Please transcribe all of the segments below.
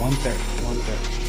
1:30. 1:30.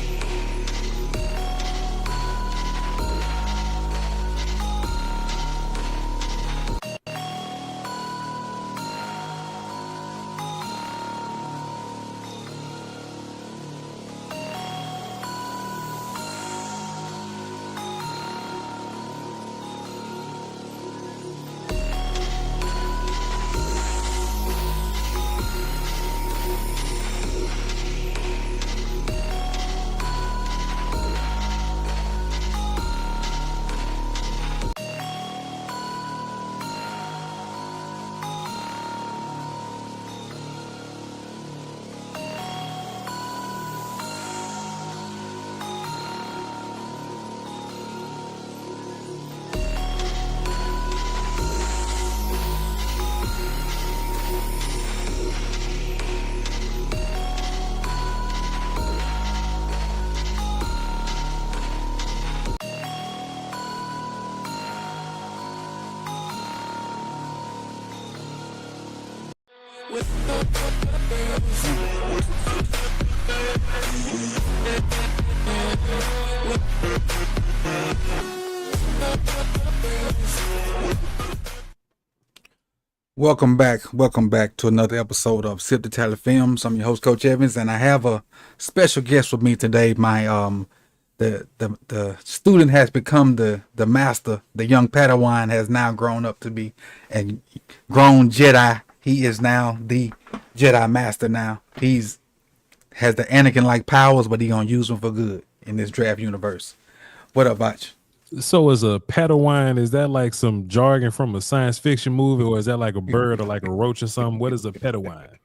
Welcome back to another episode of Sip the Tally Films. I'm your host, Coach Evans, and I have a special guest with me today. My the student has become the master. The young Padawan has now grown up to be a grown Jedi. He is now the Jedi Master. Now has the Anakin like powers, but he gonna use them for good in this draft universe. What up, Bach? So as a Padawan, is that like some jargon from a science fiction movie, or is that like a bird or like a roach or something? What is a Padawan?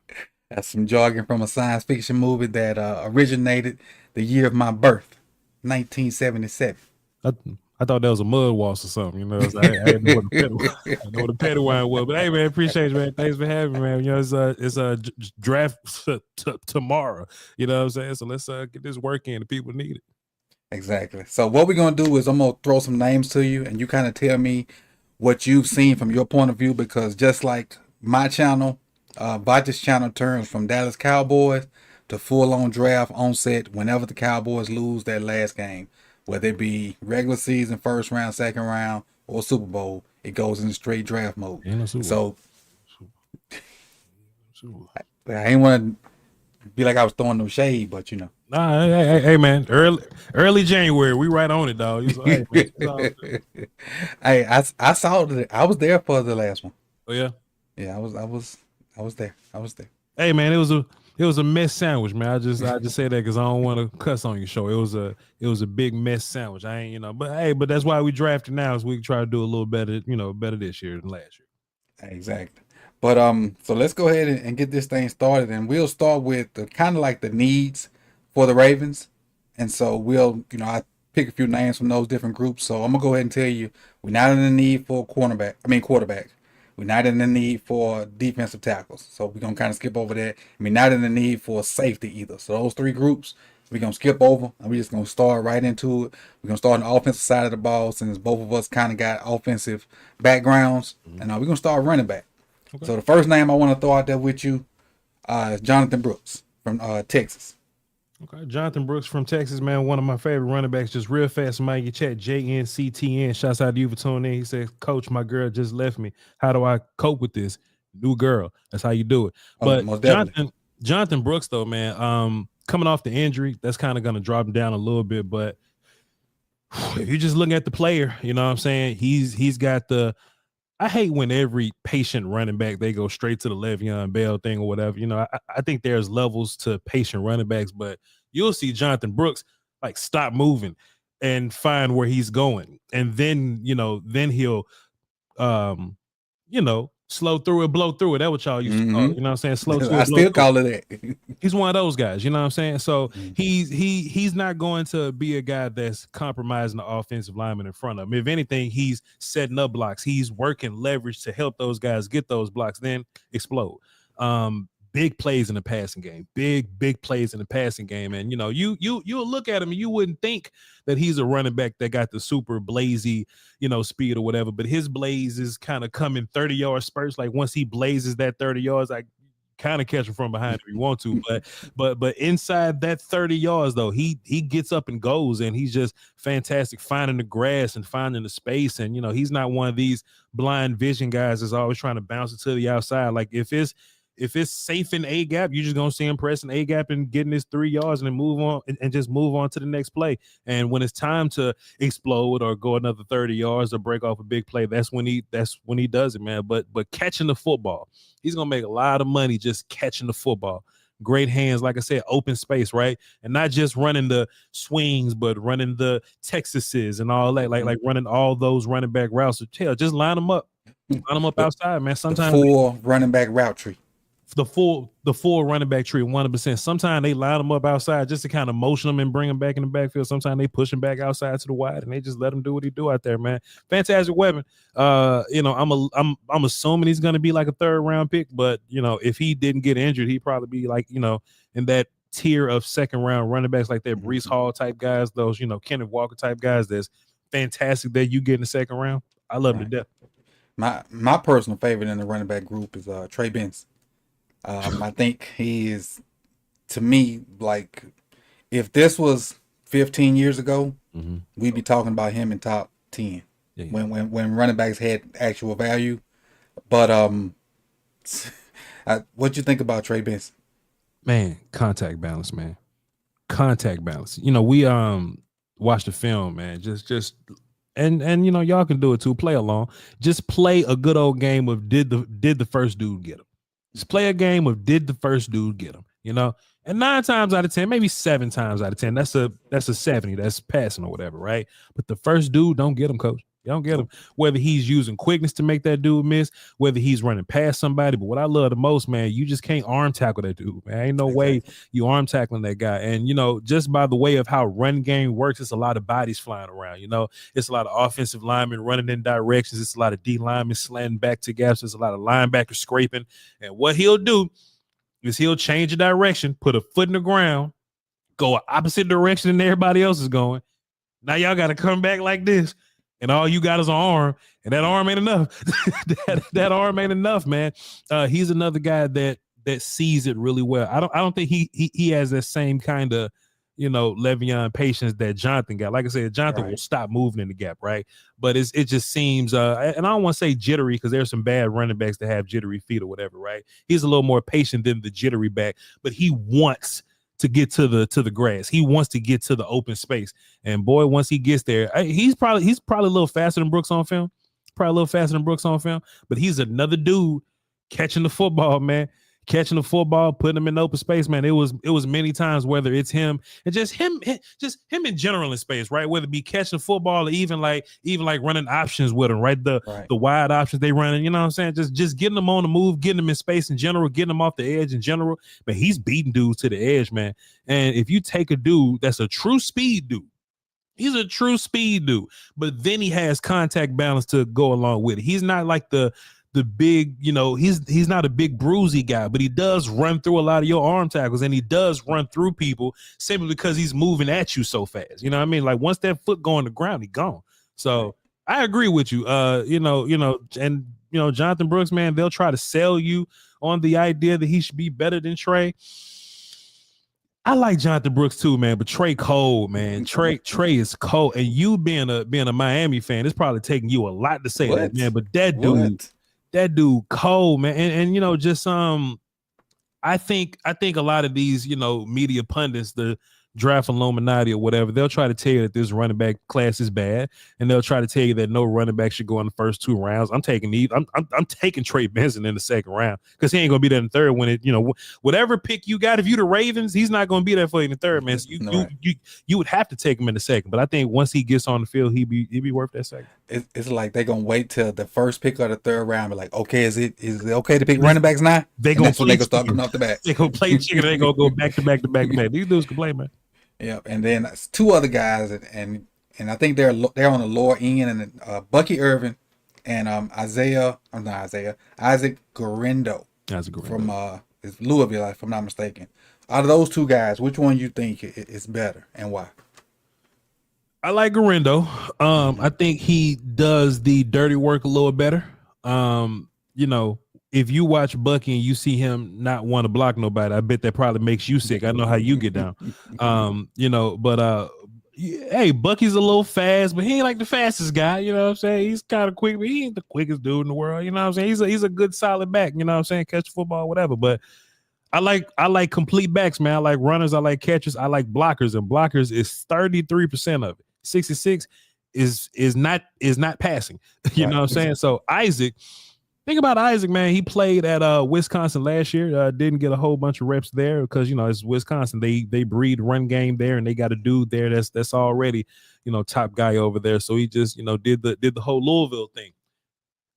That's some jargon from a science fiction movie that originated the year of my birth, 1977. I thought that was a mud waltz or something. You know, I didn't know what a Padawan was. But hey, man, appreciate you, man. Thanks for having me, man. You know, it's a draft tomorrow. You know what I'm saying? So let's get this work in. The people need it. Exactly. So what we're going to do is I'm going to throw some names to you, and you kind of tell me what you've seen from your point of view, because just like my channel, Bach's channel turns from Dallas Cowboys to full-on draft on set whenever the Cowboys lose that last game, whether it be regular season, first round, second round, or Super Bowl. It goes in straight draft mode. So I ain't want to be like I was throwing no shade, but you know. Nah, hey, man, early January, we right on it, dog. Hey, I saw it. I was there for the last one. Oh yeah, yeah. I was there. Hey man, it was a mess sandwich, man. I just say that because I don't want to cuss on your show. It was a big mess sandwich. I ain't, but hey, but that's why we drafted now, so we can try to do a little better, better this year than last year. Exactly. But so let's go ahead and get this thing started, and we'll start with kind of like the needs for the Ravens. And so we'll, I pick a few names from those different groups. So I'm gonna go ahead and tell you, we're not in the need for quarterback. We're not in the need for defensive tackles. So we're gonna kind of skip over that. We're not in the need for safety either. So those three groups we're gonna skip over, and we're just gonna start right into it. We're gonna start on the offensive side of the ball, since both of us kind of got offensive backgrounds. And we're gonna start running back. Okay. So the first name I want to throw out there with you is Jonathan Brooks from Texas. Okay, Jonathan Brooks from Texas, man, one of my favorite running backs. Just real fast, somebody chat, JNCTN. Shouts out to you for tuning in. He says, Coach, my girl just left me. How do I cope with this? New girl. That's how you do it. But Jonathan Brooks, though, man, coming off the injury, that's kind of going to drop him down a little bit. But if you just look at the player, you know what I'm saying? He's got I hate when every patient running back, they go straight to the Le'Veon Bell thing or whatever. I think there's levels to patient running backs, but you'll see Jonathan Brooks like stop moving and find where he's going. And then, then he'll, slow through it, blow through it. That's what y'all used to call it. You know what I'm saying? Slow through it. I still call it that. He's one of those guys, you know what I'm saying? So he's not going to be a guy that's compromising the offensive lineman in front of him. If anything, he's setting up blocks. He's working leverage to help those guys get those blocks, then explode. Big plays in the passing game. Big plays in the passing game. And you'll look at him and you wouldn't think that he's a running back that got the super blazy, speed or whatever, but his blaze is kind of coming 30-yard spurts. Like once he blazes that 30 yards, like kind of catch him from behind if you want to, but inside that 30 yards though, he gets up and goes, and he's just fantastic finding the grass and finding the space. And he's not one of these blind vision guys that's always trying to bounce it to the outside. Like if it's safe in A gap, you're just gonna see him pressing A gap and getting his 3 yards and then move on and just move on to the next play. And when it's time to explode or go another 30 yards or break off a big play, that's when he does it, man. But catching the football, he's gonna make a lot of money just catching the football. Great hands, like I said, open space, right? And not just running the swings, but running the Texases and all that, like running all those running back routes. So, just line them up outside, man. Sometimes the full running back route tree. The full running back tree, 100%. Sometimes they line them up outside just to kind of motion them and bring them back in the backfield. Sometimes they push him back outside to the wide, and they just let him do what he do out there, man. Fantastic weapon. I'm assuming he's going to be like a 3rd round pick, but if he didn't get injured, he'd probably be like in that tier of 2nd round running backs like that, Breece Hall type guys, those Kenneth Walker type guys. That's fantastic that you get in the 2nd round. I love him to death. My personal favorite in the running back group is Trey Benson. I think he is, to me, like, if this was 15 years ago, we'd be talking about him in top 10 when running backs had actual value. But what you think about Trey Benson? Man, contact balance, man. Contact balance. We watched the film, man. Just and y'all can do it too. Play along. Just play a good old game of did the first dude get him? Just play a game of did the first dude get him, And 9 times out of 10, maybe 7 times out of 10, that's a 70. That's passing or whatever, right? But the first dude don't get him, coach. You don't get him. Whether he's using quickness to make that dude miss, whether he's running past somebody. But what I love the most, man, you just can't arm tackle that dude, man. Ain't no way you arm tackling that guy. And, just by the way of how run game works, it's a lot of bodies flying around, It's a lot of offensive linemen running in directions. It's a lot of D linemen slanting back to gaps. There's a lot of linebackers scraping. And what he'll do is he'll change the direction, put a foot in the ground, go an opposite direction than everybody else is going. Now y'all got to come back like this. And all you got is an arm, and that arm ain't enough. that arm ain't enough, man. He's another guy that sees it really well. I don't think he has that same kind of Le'Veon patience that Jonathan got. Like I said, Jonathan will stop moving in the gap, right? But it just seems, and I don't want to say jittery because there's some bad running backs that have jittery feet or whatever, right? He's a little more patient than the jittery back, but he wants to get to the grass. He wants to get to the open space. And boy, once he gets there, he's probably a little faster than Brooks on film. But he's another dude catching the football, man. Catching the football, putting him in open space, man. It was many times, whether it's him and just him in general in space, right? Whether it be catching the football or even like running options with him, right? The wide options they running, you know what I'm saying? Just getting them on the move, getting them in space in general, getting them off the edge in general. But he's beating dudes to the edge, man. And if you take a dude that's a true speed dude, he's a true speed dude, but then he has contact balance to go along with it. He's not like the big, he's not a big bruisey guy, but he does run through a lot of your arm tackles, and he does run through people simply because he's moving at you so fast. You know what I mean? Like once that foot go on the ground, he gone. So I agree with you. And Jonathan Brooks, man, they'll try to sell you on the idea that he should be better than Trey. I like Jonathan Brooks too, man, but Trey cold, man. Trey is cold, and you being a Miami fan, it's probably taking you a lot to say that, man. But that dude cold, man. And just I think a lot of these, media pundits, the draft Illuminati or whatever, they'll try to tell you that this running back class is bad, and they'll try to tell you that no running back should go in the first 2 rounds. I'm taking Trey Benson in the 2nd round because he ain't gonna be there in the 3rd when it, whatever pick you got. If you the Ravens, he's not gonna be there for you in the 3rd, man. So you would have to take him in the 2nd. But I think once he gets on the field, he'd be worth that 2nd. It's like they're gonna wait till the first pick of the 3rd round. Be like, okay, is it okay to pick running backs now? They gonna start coming off the back. They gonna play chicken. They gonna go back to back to back to back. These dudes can play, man. Yeah, and then 2 other guys, and I think they're on the lower end, and Bucky Irvin and Isaac Guerendo from it's Louisville, if I'm not mistaken. Out of those 2 guys, which one you think is better and why? I like Guerendo. I think he does the dirty work a little better. if you watch Bucky and you see him not want to block nobody, I bet that probably makes you sick. I know how you get down. But hey, Bucky's a little fast, but he ain't like the fastest guy. You know what I'm saying? He's kind of quick, but he ain't the quickest dude in the world. You know what I'm saying? He's a good solid back. You know what I'm saying? Catch football, whatever. But I like complete backs, man. I like runners. I like catchers. I like blockers, and blockers is 33% of it. 66 is not passing. You know what I'm saying? So Isaac. Think about Isaac, man. He played at Wisconsin last year. Didn't get a whole bunch of reps there because it's Wisconsin. They breed run game there, and they got a dude there that's already top guy over there. So he just did the whole Louisville thing.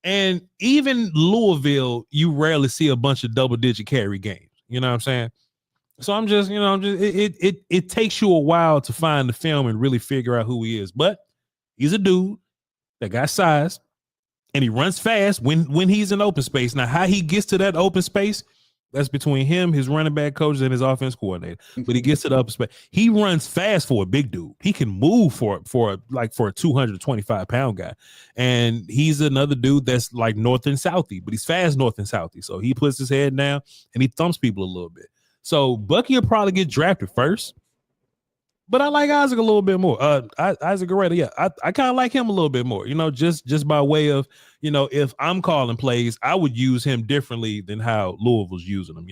And even Louisville, you rarely see a bunch of double digit carry games. You know what I'm saying? So I'm just it takes you a while to find the film and really figure out who he is. But he's a dude that got size. And he runs fast when he's in open space. Now, how he gets to that open space, that's between him, his running back coaches, and his offense coordinator. But he gets to the open space. He runs fast for a big dude. He can move for a 225-pound guy. And he's another dude that's like north and southy, but he's fast north and southy. So he puts his head down and he thumps people a little bit. So Bucky will probably get drafted first. But I like Isaac a little bit more. Isaac Guerrero, yeah, I kind of like him a little bit more. Just by way of, if I'm calling plays, I would use him differently than how Louisville's using him.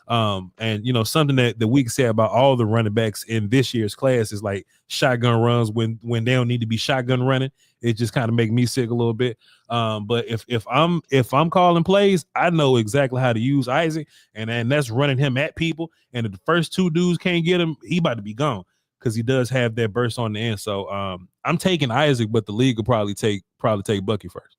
And something that we can say about all the running backs in this year's class is like shotgun runs when they don't need to be shotgun running. It just kind of make me sick a little bit. But if I'm calling plays, I know exactly how to use Isaac, and that's running him at people. And if the first two dudes can't get him, he about to be gone. Because he does have that burst on the end. So I'm taking Isaac, but the league will probably take Bucky first.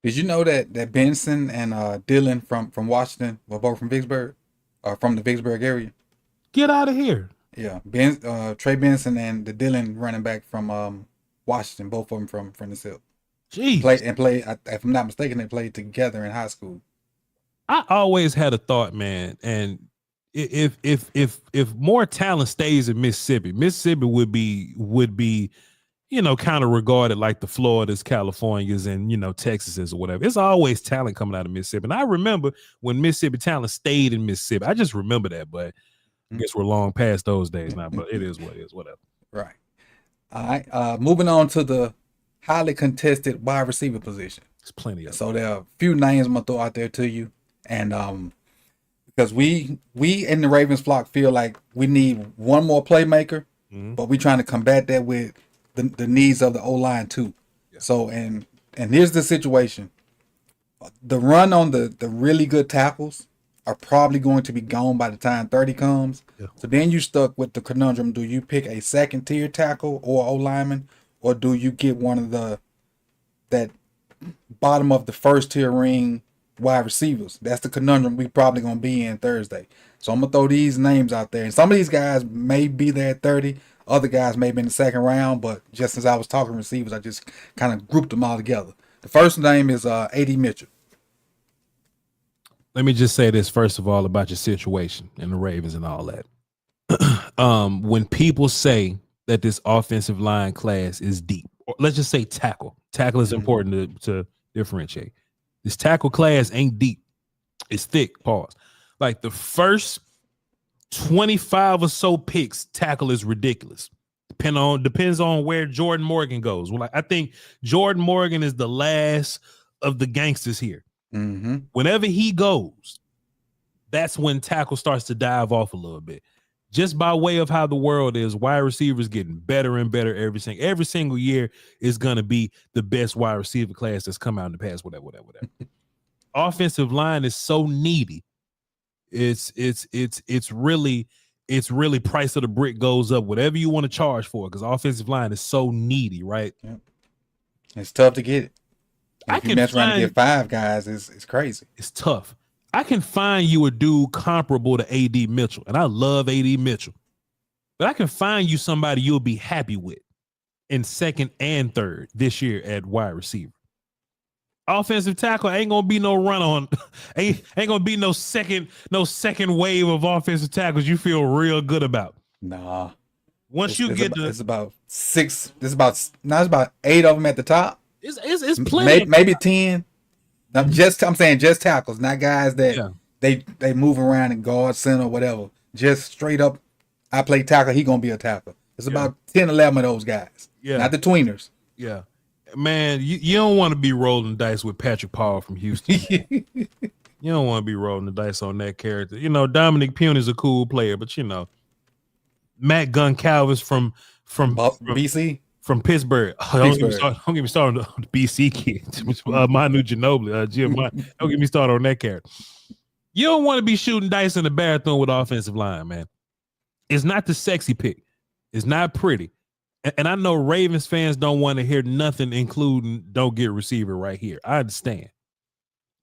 Did you know that Benson and Dylan from Washington were both from Vicksburg, or from the Vicksburg area? Get out of here. Yeah, Trey Benson and the Dylan running back from Washington, both of them from the South. Jeez. Play. If I'm not mistaken, they played together in high school. I always had a thought, man, and if more talent stays in Mississippi would be kind of regarded like the Floridas, Californias, and Texases or whatever. It's always talent coming out of Mississippi. And I remember when Mississippi talent stayed in Mississippi. I just remember that, but I guess we're long past those days now. But it is what it is, whatever. Right. All right. Moving on to the highly contested wide receiver position. There's plenty of so there are a few names I'm gonna throw out there to you, and because we in the Ravens flock feel like we need one more playmaker, but we're trying to combat that with the needs of the O-line too. Yeah. So and here's the situation. The run on the really good tackles are probably going to be gone by the time 30 comes. Yeah. So then you're stuck with the conundrum. Do you pick a second tier tackle or O-lineman, or do you get one of that bottom of the first tier ring wide receivers? That's the conundrum we probably gonna be in Thursday. So I'm gonna throw these names out there, and some of these guys may be there at 30, other guys may be in the second round, but just since I was talking receivers, I just kind of grouped them all together. The first name is A.D. Mitchell. Let me just say this first of all about your situation and the Ravens and all that. When people say that this offensive line class is deep, or let's just say tackle is important to differentiate. This tackle class ain't deep. It's thick. Pause. Like the first 25 or so picks, tackle is ridiculous. Depends on where Jordan Morgan goes. Well, I think Jordan Morgan is the last of the gangsters here. Mm-hmm. Whenever he goes, that's when tackle starts to dive off a little bit. Just by way of how the world is, wide receivers getting better and better every single year is going to be the best wide receiver class that's come out in the past, whatever. Offensive line is so needy. It's really price of the brick goes up, whatever you want to charge for, because offensive line is so needy, right? Yep. It's tough to get it. If you mess around and get 5 guys, it's crazy. It's tough. I can find you a dude comparable to A.D. Mitchell, and I love A.D. Mitchell. But I can find you somebody you'll be happy with in second and third this year at wide receiver. Offensive tackle ain't gonna be no run on, ain't gonna be no second wave of offensive tackles you feel real good about. Nah. It's about 6. It's about 8 of them at the top. It's plenty. Maybe 10. I'm saying just tackles, not guys that Yeah, they move around and guard center or whatever. Just straight up, I play tackle. He gonna be a tackle. It's yeah, about 10, 11 of those guys, yeah, not the tweeners. yeah. Man, you don't want to be rolling dice with Patrick Paul from Houston, man. You don't want to be rolling the dice on that character. Dominic Pune is a cool player, but Matt Goncalves from BC, Pittsburgh. Pittsburgh. Don't get me started on the BC kid. Manu Ginobili, Jim. Don't get me started on that character. You don't want to be shooting dice in the bathroom with offensive line, man. It's not the sexy pick. It's not pretty. And I know Ravens fans don't want to hear nothing, including don't get receiver right here. I understand.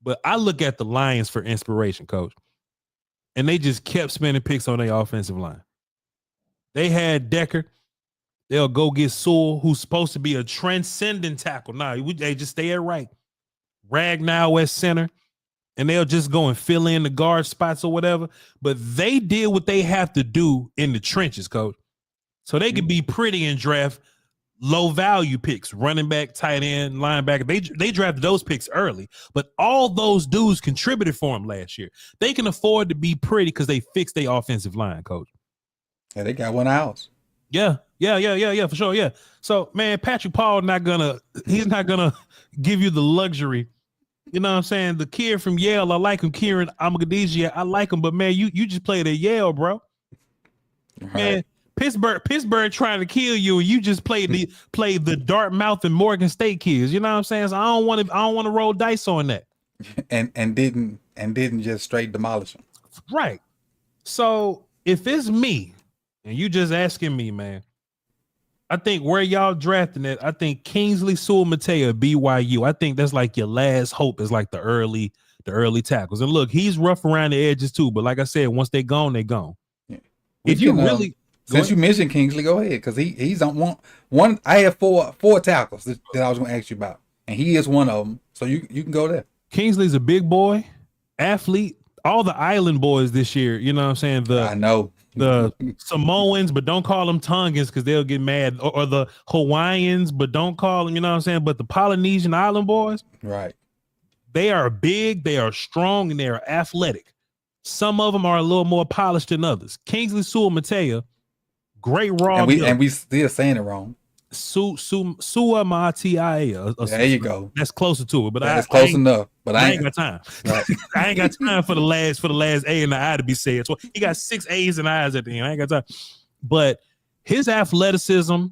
But I look at the Lions for inspiration, coach. And they just kept spending picks on their offensive line. They had Decker. They'll go get Sewell, who's supposed to be a transcendent tackle. They just stay at right. Ragnow at center. And they'll just go and fill in the guard spots or whatever. But they did what they have to do in the trenches, coach. So they could be pretty and draft low value picks, running back, tight end, linebacker. They drafted those picks early, but all those dudes contributed for them last year. They can afford to be pretty because they fixed their offensive line, coach. Yeah, they got one house. Yeah, for sure. Yeah. So man, Patrick Paul he's not gonna give you the luxury. You know what I'm saying? The kid from Yale, I like him. Kieran Amagadijia, I like him, but man, you just played at Yale, bro. Right. Man, Pittsburgh trying to kill you, and you just played the Dartmouth and Morgan State kids. You know what I'm saying? So I don't want to roll dice on that. And didn't just straight demolish them. Right. So if it's me, and you just asking me, man, I think where y'all drafting it, I think Kingsley Sewell-Mattea, BYU. I think that's like your last hope is like the early tackles. And look, he's rough around the edges too, but like I said, once they're gone, they're gone. Yeah. If you really since you mentioned Kingsley, go ahead, because he's on one. I have four tackles that I was going to ask you about, and he is one of them. So you can go there. Kingsley's a big boy, athlete. All the island boys this year, you know what I'm saying? I know the Samoans, but don't call them Tongans because they'll get mad, or the Hawaiians, but don't call them, you know what I'm saying? But the Polynesian island boys, right? They are big, they are strong, and they are athletic. Some of them are a little more polished than others. Kingsley Sewell-Mattea, great raw. And we still saying it wrong. Sua-Matia. There you go. That's closer to it, but that's close enough. But I ain't got time. Right. I ain't got time for the last A and the I to be said. So he got 6 A's and I's at the end. I ain't got time. But his athleticism,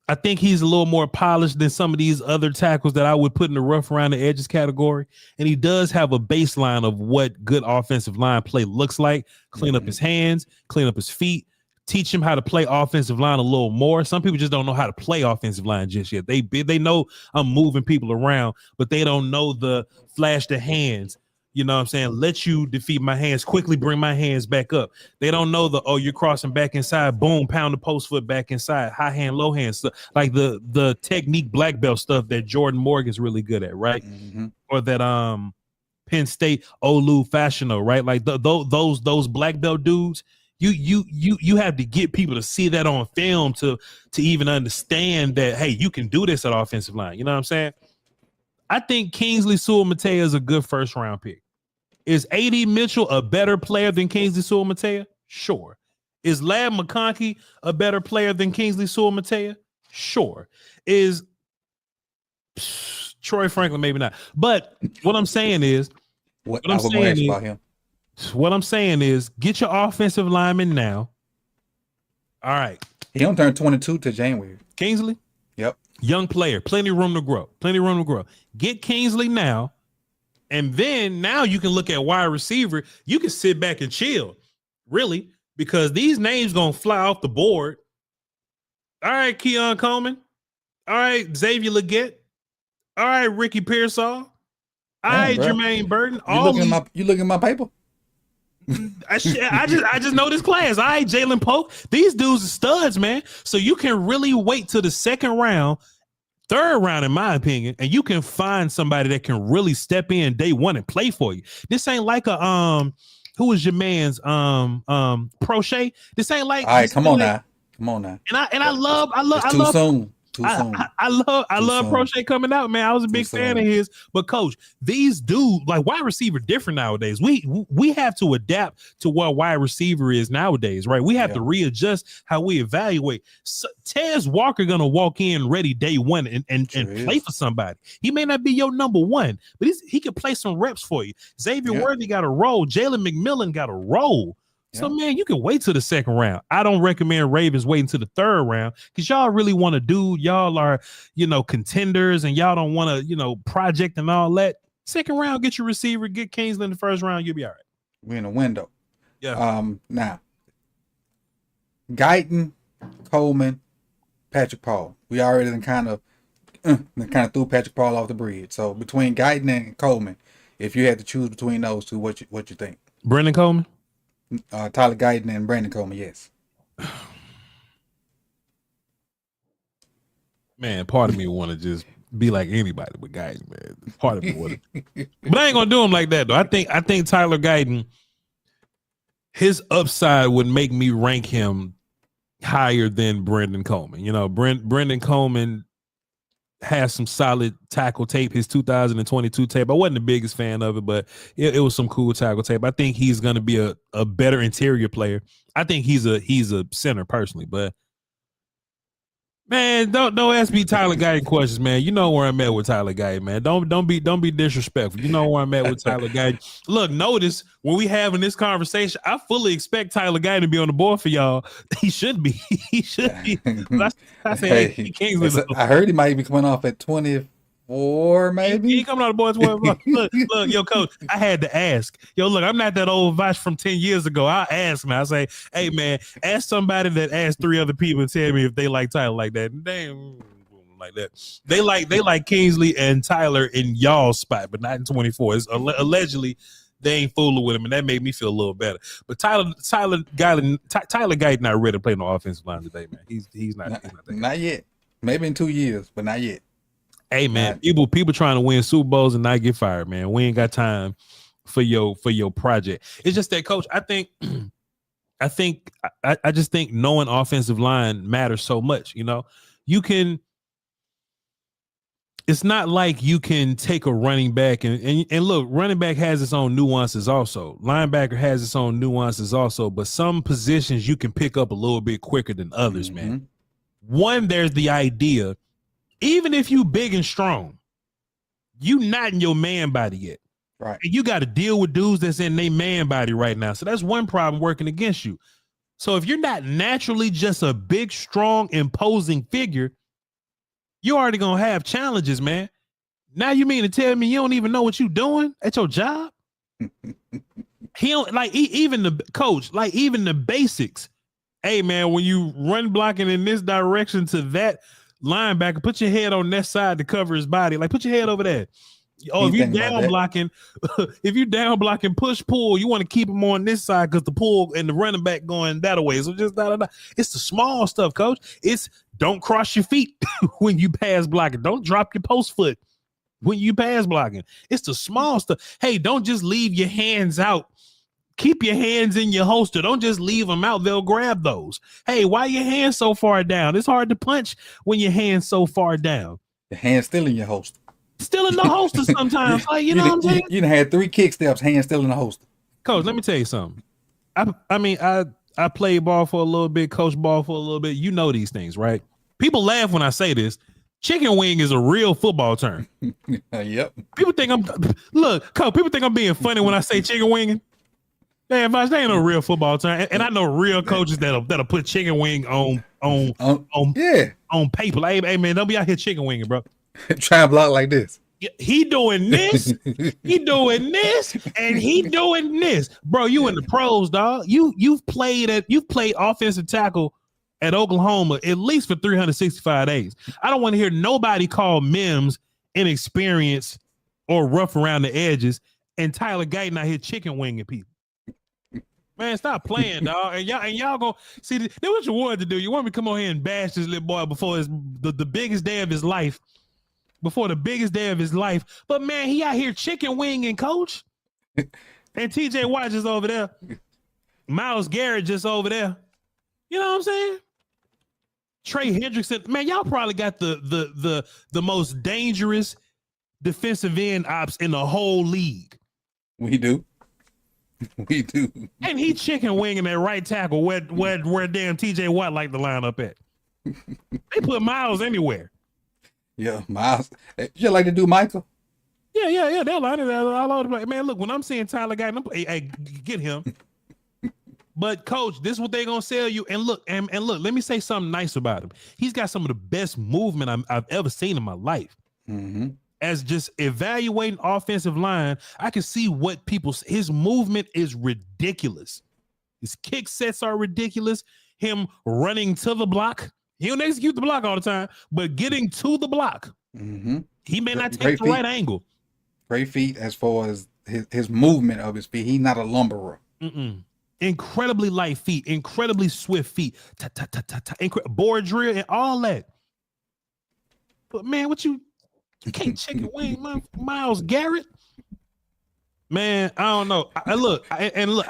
I think he's a little more polished than some of these other tackles that I would put in the rough around the edges category. And he does have a baseline of what good offensive line play looks like. Clean up his hands, clean up his feet. Teach him how to play offensive line a little more. Some people just don't know how to play offensive line just yet. They know I'm moving people around, but they don't know the flash the hands. You know what I'm saying? Let you defeat my hands, quickly bring my hands back up. They don't know you're crossing back inside, boom, pound the post foot back inside, high hand, low hand stuff, like the technique black belt stuff that Jordan Morgan's really good at, right? Mm-hmm. Or that Penn State Olu Fashiono, right? Like those black belt dudes. You have to get people to see that on film to even understand that, hey, you can do this at offensive line. You know what I'm saying? I think Kingsley Sewell-Mattea is a good first round pick. Is A.D. Mitchell a better player than Kingsley Sewell-Mattea? Sure. Is Lab McConkey a better player than Kingsley Sewell-Mattea? Sure. Is Troy Franklin maybe not? But what I'm saying is, what I'm saying is, get your offensive lineman now. All right. He don't turn 22 to January. Kingsley? Yep. Young player. Plenty of room to grow. Get Kingsley now. And then now you can look at wide receiver. You can sit back and chill, really, because these names going to fly off the board. All right, Keon Coleman. All right, Xavier Legette. All right, Ricky Pearsall. All right, Jermaine Burton. You looking at my paper? I just know this class. All right, Jalen Polk. These dudes are studs, man. So you can really wait till the second round, third round, in my opinion, and you can find somebody that can really step in day one and play for you. This ain't like a who is your man's Prochet? This ain't like. All right, come on now. And I love too soon. Too soon. I Too love soon. Prochet coming out, man. I was a Too big fan of soon. his. But coach, these dudes like wide receiver different nowadays. We have to adapt to what wide receiver is nowadays, right? We have to readjust how we evaluate. So, Tez Walker gonna walk in ready day one and play for somebody. He may not be your number one, but he can play some reps for you. Xavier Worthy got a role. Jalen McMillan got a role. So, man, you can wait till the second round. I don't recommend Ravens waiting to the third round because y'all really want to do, y'all are, contenders and y'all don't want to, project and all that. Second round, get your receiver, get Kingsley in the first round, you'll be all right. We're in a window. Yeah. Now, Guyton, Coleman, Patrick Paul. We already kind of threw Patrick Paul off the bridge. So between Guyton and Coleman, if you had to choose between those two, what you think? Brendan Coleman? Tyler Guyton and Brandon Coleman, yes. Man, part of me want to just be like anybody with Guyton, man. Part of me would, but I ain't gonna do him like that though. I think Tyler Guyton, his upside would make me rank him higher than Brendan Coleman. Brendan Coleman has some solid tackle tape. His 2022 tape, I wasn't the biggest fan of it, but it was some cool tackle tape. I think he's going to be a better interior player. I think he's a center personally, but man, don't ask me Tyler Guyton questions, man. You know where I'm at with Tyler Guyton, man. Don't be disrespectful. You know where I'm at with Tyler Guyton. Look, notice when we having this conversation, I fully expect Tyler Guyton to be on the board for y'all. He should be. He should be. I say I heard he might be coming off at 24, maybe. He coming on the board at 24. Look, yo, coach, I had to ask. Yo, look, I'm not that old Vash from 10 years ago. I ask, man. I say, hey, man, ask somebody that asked 3 other people and tell me if they like Tyler like that. They ain't like that. They like Kingsley and Tyler in y'all's spot, but not in 24. It's allegedly they ain't fooling with him, and that made me feel a little better. But Tyler Guyton not ready to play no offensive line today, man. He's not. Not yet. Maybe in 2 years, but not yet. Hey man, people trying to win Super Bowls and not get fired, man. We ain't got time for your project. It's just that, coach. I just think knowing offensive line matters so much. You can. It's not like you can take a running back and look, running back has its own nuances also. Linebacker has its own nuances also, but some positions you can pick up a little bit quicker than others, man. One, there's the idea. Even if you big and strong, you not in your man body yet. Right. And you got to deal with dudes that's in their man body right now. So that's one problem working against you. So if you're not naturally just a big, strong, imposing figure, you're already going to have challenges, man. Now you mean to tell me you don't even know what you're doing at your job? He don't even the coach, even the basics. Hey, man, when you run blocking in this direction to that linebacker, put your head on that side to cover his body. Put your head over there. Oh, if you down blocking, push pull, you want to keep him on this side because the pull and the running back going that way. So just it's the small stuff, coach. It's don't cross your feet when you pass blocking. Don't drop your post foot when you pass blocking. It's the small stuff. Hey, don't just leave your hands out. Keep your hands in your holster. Don't just leave them out. They'll grab those. Hey, why your hands so far down? It's hard to punch when your hands so far down. The hand's still in your holster. Still in the holster sometimes. You know what I'm saying? You done had 3 kick steps, hands still in the holster. Coach, let me tell you something. I played ball for a little bit, coached ball for a little bit. You know these things, right? People laugh when I say this. Chicken wing is a real football term. Yep. People think I'm being funny when I say chicken winging. Man, Vash, they ain't no real football term. And I know real coaches that'll put chicken wing on paper. Hey man, don't be out here chicken winging, bro. Try and block like this. He doing this, he doing this, and he doing this. Bro, you in the pros, dog. You've played offensive tackle at Oklahoma at least for 365 days. I don't want to hear nobody call Mims inexperienced or rough around the edges and Tyler Guyton out here chicken winging people. Man, stop playing, dog. And y'all go see. That's what you wanted to do. You want me to come on here and bash this little boy before the biggest day of his life. Before the biggest day of his life. But man, he out here chicken winging, coach. And TJ Watt just over there. Myles Garrett just over there. You know what I'm saying? Trey Hendrickson, man, y'all probably got the most dangerous defensive end ops in the whole league. We do. We do. And he chicken winging that right tackle where damn TJ Watt like to line up at. They put Miles anywhere. Yeah, Miles. You like to do Michael? Yeah. They'll line it all over the place. Man, look, when I'm seeing Tyler Guy, hey, get him. But coach, this is what they're gonna sell you. And look, and look, let me say something nice about him. He's got some of the best movement I've ever seen in my life. Mm-hmm. As just evaluating offensive line, I can see what his movement is ridiculous. His kick sets are ridiculous. Him running to the block. He don't execute the block all the time, but getting to the block. Mm-hmm. He may not take the right angle. Great feet as far as his movement of his feet. He's not a lumberer. Incredibly light feet, incredibly swift feet, board drill and all that. But man, you can't chicken wing Myles Garrett. Man, I don't know. I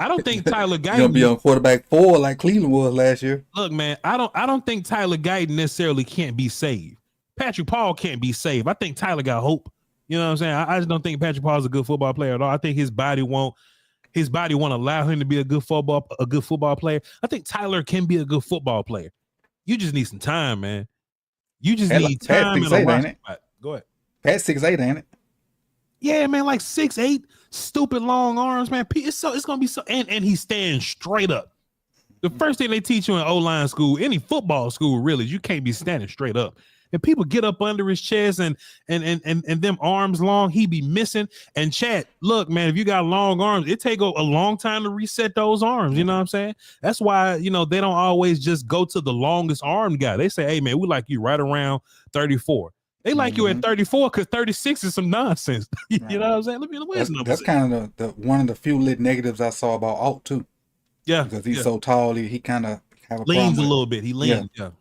don't think Tyler Guyton. You'll be on quarterback 4 like Cleveland was last year. Look, man, I don't think Tyler Guyton necessarily can't be saved. Patrick Paul can't be saved. I think Tyler got hope. You know what I'm saying? I just don't think Patrick Paul's a good football player at all. I think his body won't allow him to be a good football player. I think Tyler can be a good football player. You just need some time, man. You just need time in a roster spot. Go ahead. Pat 6'8", ain't it? Yeah, man, like 6'8", stupid long arms, man. It's gonna be so, and he stands straight up. The first thing they teach you in O-line school, any football school, really, is you can't be standing straight up. And people get up under his chest and them arms long, he be missing. And Chad, look, man, if you got long arms, it take a long time to reset those arms. You know what I'm saying? That's why, they don't always just go to the longest arm guy. They say, hey, man, we like you right around 34. They like you at 34 because 36 is some nonsense. You know what I'm saying? That's kind of the one of the few lit negatives I saw about Alt too. Yeah, because he's so tall, he kind of have a leans a little bit. He leans. Yeah.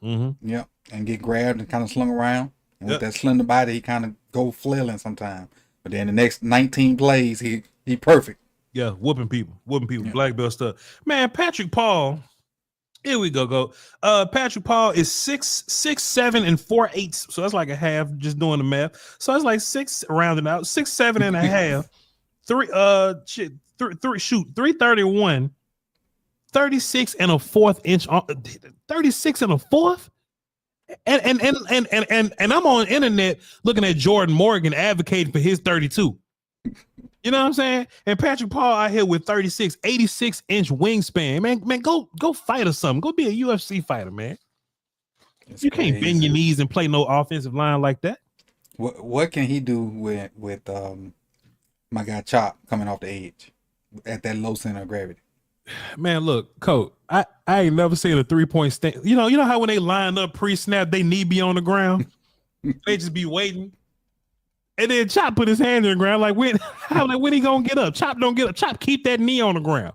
Yeah, and get grabbed and kind of slung around. And with that slender body, he kind of go flailing sometimes. But then the next 19 plays, he perfect. Yeah, whooping people, black belt stuff. Man, Patrick Paul. Here we go. Patrick Paul is 6'7" and 4/8. So that's like a half, just doing the math. So it's like 6 rounding out, 6'7" and a half. 331, 36 and a fourth inch, 36 and a fourth. And I'm on the internet looking at Jordan Morgan advocating for his 32. You know what I'm saying? And Patrick Paul out here with 36, 86-inch wingspan. Man, go fight or something. Go be a UFC fighter, man. You can't bend your knees and play no offensive line like that. What can he do with my guy Chop coming off the edge at that low center of gravity? Man, look, Coach, I ain't never seen a 3-point stand. You know how when they line up pre-snap, they knee be on the ground? They just be waiting. And then Chop put his hand in the ground like, when he gonna get up? Chop don't get up. Chop keep that knee on the ground.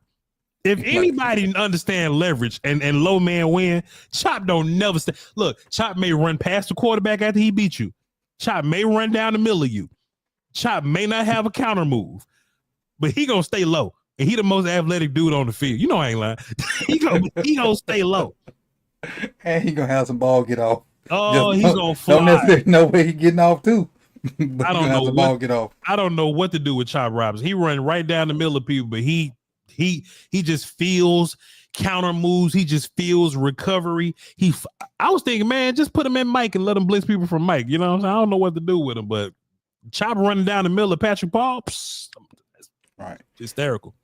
If anybody understand leverage and low man win, Chop don't never stay. Look, Chop may run past the quarterback after he beat you. Chop may run down the middle of you. Chop may not have a counter move, but he gonna stay low. And he the most athletic dude on the field. You know I ain't lying. he gonna stay low. And he gonna have some ball get off. Oh, he's gonna fly. Don't necessarily know where he getting off too. I don't know I don't know what to do with Chop Robinson. He run right down the middle of people, but he just feels counter moves. He just feels recovery. I was thinking, man, just put him in Mike and let him blitz people from Mike. You know what I'm saying? I don't know what to do with him, but Chop running down the middle of Patrick Paul, right? Hysterical.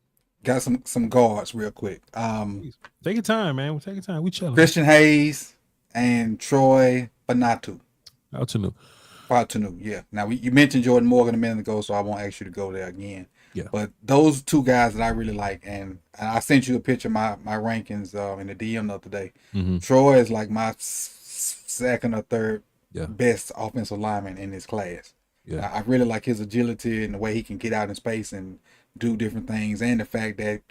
Got some guards real quick. Take your time, man. We're taking time. We chilling. Christian Hayes and Troy Banatu. Fatu, yeah. Now you mentioned Jordan Morgan a minute ago, so I won't ask you to go there again. Yeah. But those two guys that I really like, and I sent you a picture of my rankings in the DM the other day. Mm-hmm. Troy is like my second or third best offensive lineman in this class. Yeah. I really like his agility and the way he can get out in space and do different things, and the fact that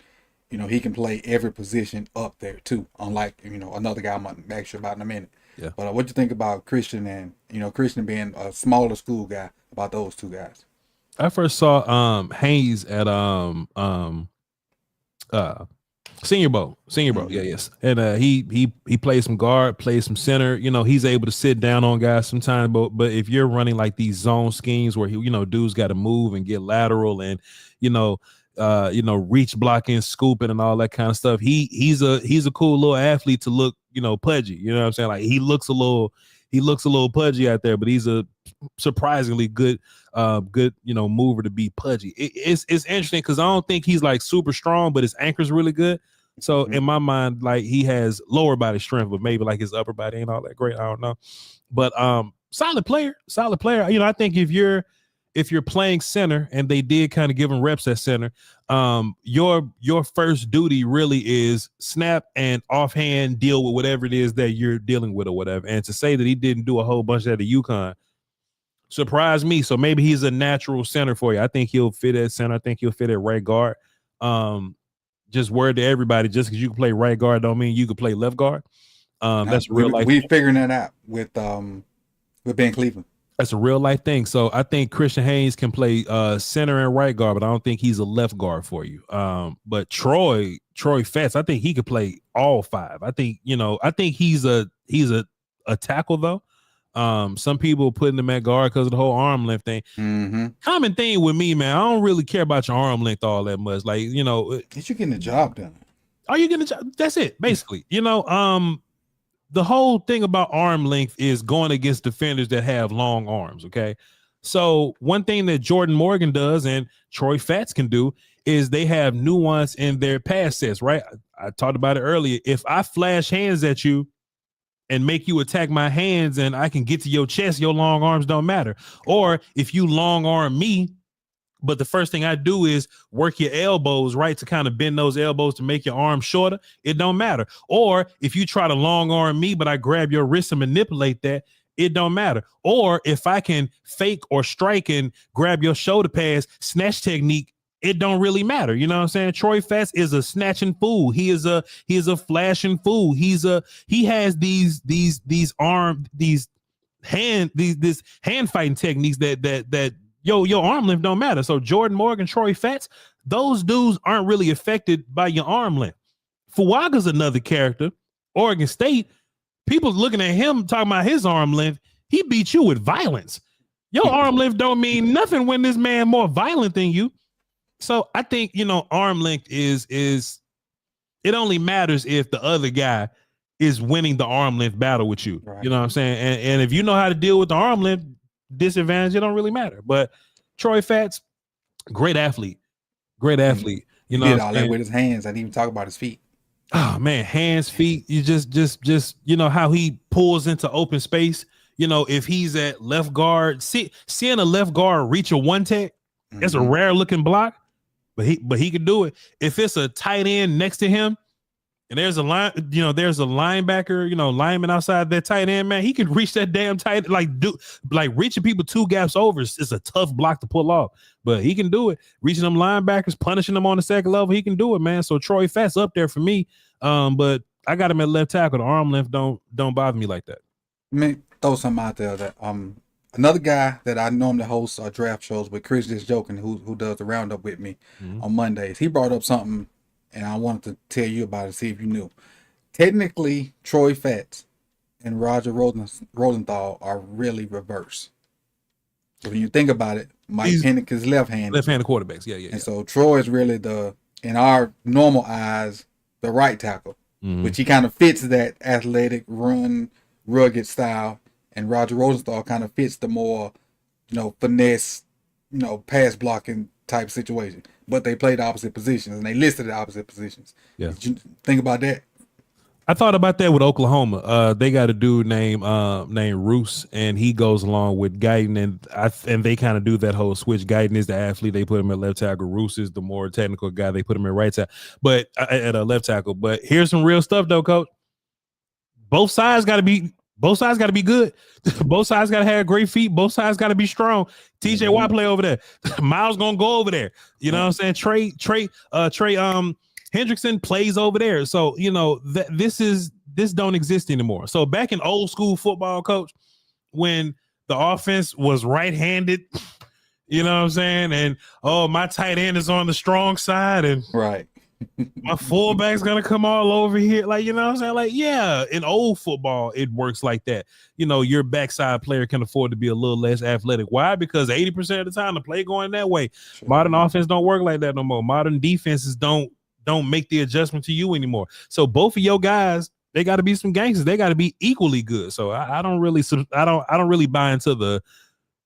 he can play every position up there too. Unlike another guy I'm gonna ask you about in a minute. Yeah. But what you think about Christian and Christian being a smaller school guy, about those two guys? I first saw Hayes at Senior Bowl, yeah, yes, and he plays some guard, plays some center. You know, he's able to sit down on guys sometimes, but if you're running like these zone schemes where dudes got to move and get lateral and reach blocking, scooping, and all that kind of stuff. He's a cool little athlete to look pudgy. You know what I'm saying? Like he looks a little pudgy out there, but he's a surprisingly good mover to be pudgy. It's interesting because I don't think he's like super strong, but his anchor's really good. So in my mind, like he has lower body strength, but maybe like his upper body ain't all that great. I don't know. But solid player. I think if you're playing center, and they did kind of give him reps at center, your first duty really is snap and offhand deal with whatever it is that you're dealing with or whatever. And to say that he didn't do a whole bunch of that at UConn surprised me. So maybe he's a natural center for you. I think he'll fit at center. I think he'll fit at right guard. Just word to everybody, just because you can play right guard don't mean you can play left guard. That's real life. We figuring that out with Ben Cleveland. That's a real life thing. So I think Christian Haynes can play center and right guard, but I don't think he's a left guard for you. But Troy Fetz, I think he could play all five. I think he's a tackle though. Some people putting him at guard because of the whole arm length thing. Common thing with me, man. I don't really care about your arm length all that much. Like, you getting the job done. Are you getting the job? That's it, basically. The whole thing about arm length is going against defenders that have long arms. Okay. So one thing that Jordan Morgan does and Troy Fats can do is they have nuance in their pass sets, right? I talked about it earlier. If I flash hands at you and make you attack my hands and I can get to your chest, your long arms don't matter. Or if you long arm me, but the first thing I do is work your elbows, right, to kind of bend those elbows to make your arms shorter, it don't matter. Or if you try to long arm me, but I grab your wrist and manipulate that, it don't matter. Or if I can fake or strike and grab your shoulder pads, snatch technique, it don't really matter. You know what I'm saying? Troy Fats is a snatching fool. He is a flashing fool. He has these hand fighting techniques that your arm length don't matter. So Jordan Morgan, Troy Fats, those dudes aren't really affected by your arm length. Fuaga's another character. Oregon State, people looking at him talking about his arm length. He beat you with violence. Your arm length don't mean nothing when this man more violent than you. So I think, arm length is it only matters if the other guy is winning the arm length battle with you. Right. You know what I'm saying? And if you know how to deal with the arm length disadvantage, it don't really matter. But Troy Fats, great athlete. He did all that with his hands. I didn't even talk about his feet. Oh man, hands, feet. You just how he pulls into open space. If he's at left guard, seeing a left guard reach a one tech, that's a rare looking block. But he can do it. If it's a tight end next to him, and there's a linebacker, lineman outside that tight end, man, he can reach that damn tight, like reaching people two gaps over is a tough block to pull off. But he can do it. Reaching them linebackers, punishing them on the second level, he can do it, man. So Troy Fats up there for me. But I got him at left tackle. The arm length don't bother me like that. Let me throw something out there that another guy that I normally host our draft shows with, Chris Just Joking, who does the roundup with me on Mondays. He brought up something, and I wanted to tell you about it, see if you knew. Technically, Troy Fats and Roger Rosenthal are really reverse. So when you think about it, Mike Pennick is left-handed. Left-handed quarterbacks, yeah. And so Troy is really in our normal eyes, the right tackle, which he kind of fits that athletic, run, rugged style. And Roger Rosenthal kind of fits the more, finesse, pass blocking type situation. But they played opposite positions, and they listed the opposite positions. Yeah. Did you think about that? I thought about that with Oklahoma. They got a dude named Roos, and he goes along with Guyton, and they kind of do that whole switch. Guyton is the athlete; they put him at left tackle. Roos is the more technical guy; they put him at right tackle. But at a left tackle. But here's some real stuff, though, Coach. Both sides got to be good. Both sides got to have great feet. Both sides got to be strong. TJ Watt play over there. Miles gonna go over there. You know what I'm saying? Trey Hendrickson plays over there. So this don't exist anymore. So back in old school football, Coach, when the offense was right-handed, you know what I'm saying? And my tight end is on the strong side, and right. My fullback's gonna come all over here. Like, you know what I'm saying? Like, yeah, in old football, it works like that. You know, your backside player can afford to be a little less athletic. Why? Because 80% of the time the play going that way. Sure. Modern offense don't work like that no more. Modern defenses don't make the adjustment to you anymore. So both of your guys, they got to be some gangsters. They got to be equally good. So I don't really buy into the,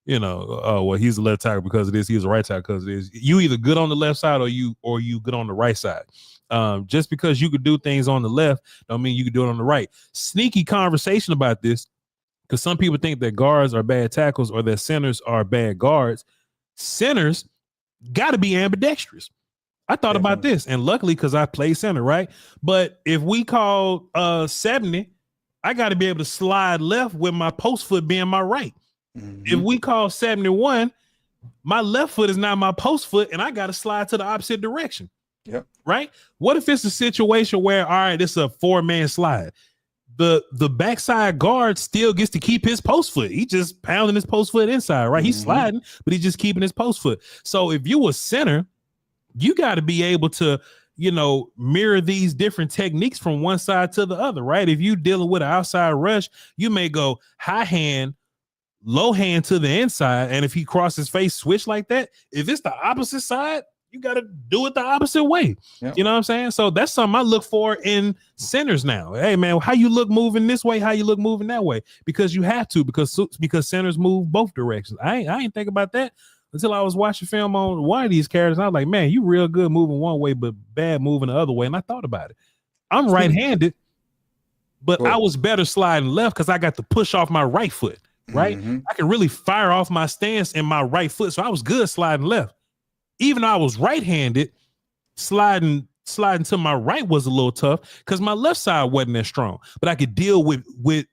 you know, oh well, he's a left tackle because of this, he's a right tackle because of this. You either good on the left side or you good on the right side. Just because you could do things on the left don't mean you could do it on the right. Sneaky conversation about this, because some people think that guards are bad tackles or that centers are bad guards. Centers got to be ambidextrous. I thought about this, and luckily, because I play center, right? But if we call 70, I got to be able to slide left with my post foot being my right. If we call 71, my left foot is not my post foot, and I got to slide to the opposite direction. Yep. Right? What if it's a situation where, all right, it's a 4-man slide? The backside guard still gets to keep his post foot. He just pounding his post foot inside, right? He's sliding, but he's just keeping his post foot. So if you a center, you got to be able to, you know, mirror these different techniques from one side to the other, right? If you dealing with an outside rush, you may go high hand, low hand to the inside, and if he crosses his face, switch like that. If it's the opposite side, you got to do it the opposite way. Yep. You know what I'm saying? So that's something I look for in centers now. Hey man, how you look moving this way, how you look moving that way, because you have to, because centers move both directions. I ain't think about that until I was watching film on one of these characters. I was like, man, you real good moving one way, but bad moving the other way. And I thought about it. I'm right-handed, but I was better sliding left because I got to push off my right foot. Right? I can really fire off my stance in my right foot. So I was good sliding left. Even though I was right-handed, sliding to my right was a little tough because my left side wasn't as strong. But I could deal with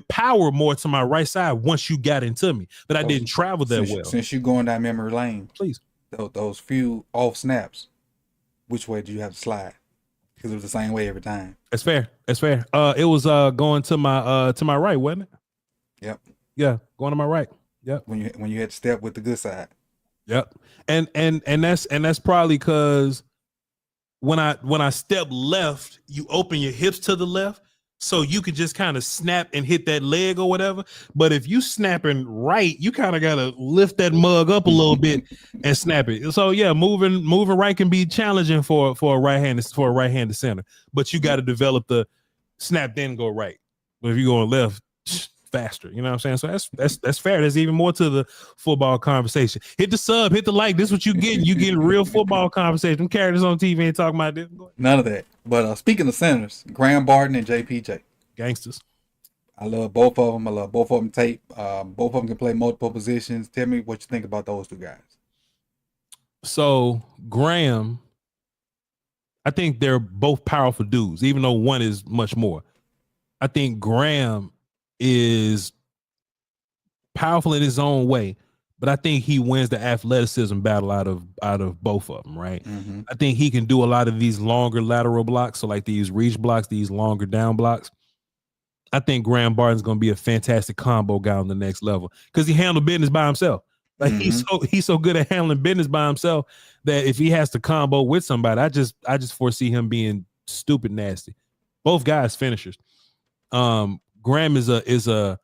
power more to my right side once you got into me. But I didn't travel that well. Since you're going down memory lane, please. Those few off snaps, which way do you have to slide? Because it was the same way every time. That's fair. That's fair. It was going to my right, wasn't it? Yep. Yeah, going to my right. Yep. When you had to step with the good side. Yep. And that's probably because when I step left, you open your hips to the left, so you could just kind of snap and hit that leg or whatever. But if you snapping right, you kind of gotta lift that mug up a little bit and snap it. So yeah, moving right can be challenging for a right-handed center, but you got to develop the snap then go right. But if you going left, faster, you know what I'm saying? So that's fair. There's even more to the football conversation. Hit the sub, hit the like. This is what you getting. You getting real football conversation. Them characters on TV ain't talking about this. None of that. But speaking of centers, Graham Barton and JPJ, gangsters. I love both of them. I love both of them tape. Both of them can play multiple positions. Tell me what you think about those two guys. So Graham, I think they're both powerful dudes, even though one is much more. I think Graham is powerful in his own way, but I think he wins the athleticism battle out of both of them, right? I think he can do a lot of these longer lateral blocks, so like these reach blocks, these longer down blocks. I think Graham Barton's going to be a fantastic combo guy on the next level because he handled business by himself. Like he's so good at handling business by himself that if he has to combo with somebody, I just foresee him being stupid nasty. Both guys finishers. Graham is a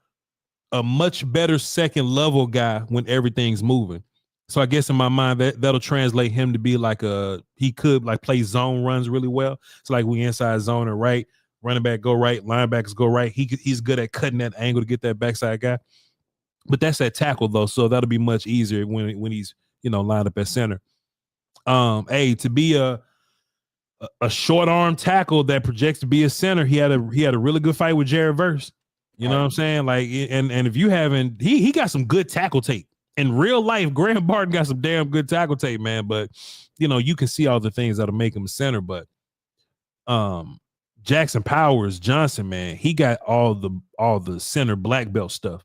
much better second level guy when everything's moving. So I guess in my mind that'll translate him to be like he could like play zone runs really well. So like we inside zone or right, running back go right, linebackers go right. He's good at cutting that angle to get that backside guy. But that's that tackle though, so that'll be much easier when he's lined up at center. To be a short arm tackle that projects to be a center, he had a really good fight with Jared Verse. You know what I'm saying? Like, and if you haven't, he got some good tackle tape. In real life, Graham Barton got some damn good tackle tape, man. But you can see all the things that'll make him a center. But Jackson Powers Johnson, man, he got all the center black belt stuff.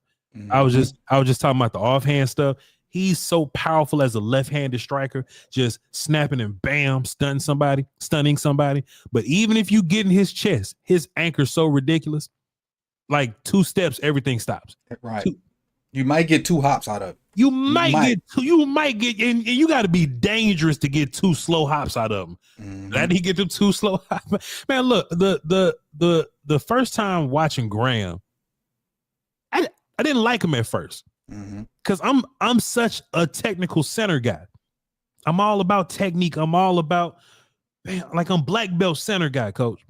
I was just talking about the offhand stuff. He's so powerful as a left-handed striker, just snapping and bam, stunning somebody. But even if you get in his chest, his anchor's so ridiculous. Like 2 steps, everything stops. Right. You might get 2 hops out of it. You You might might. get two. You might get, and you got to be dangerous to get 2 slow hops out of them. That he get them 2 slow hops. Man, look, the first time watching Graham, I didn't like him at first because I'm such a technical center guy. I'm all about technique. I'm all about, man, like I'm black belt center guy, coach.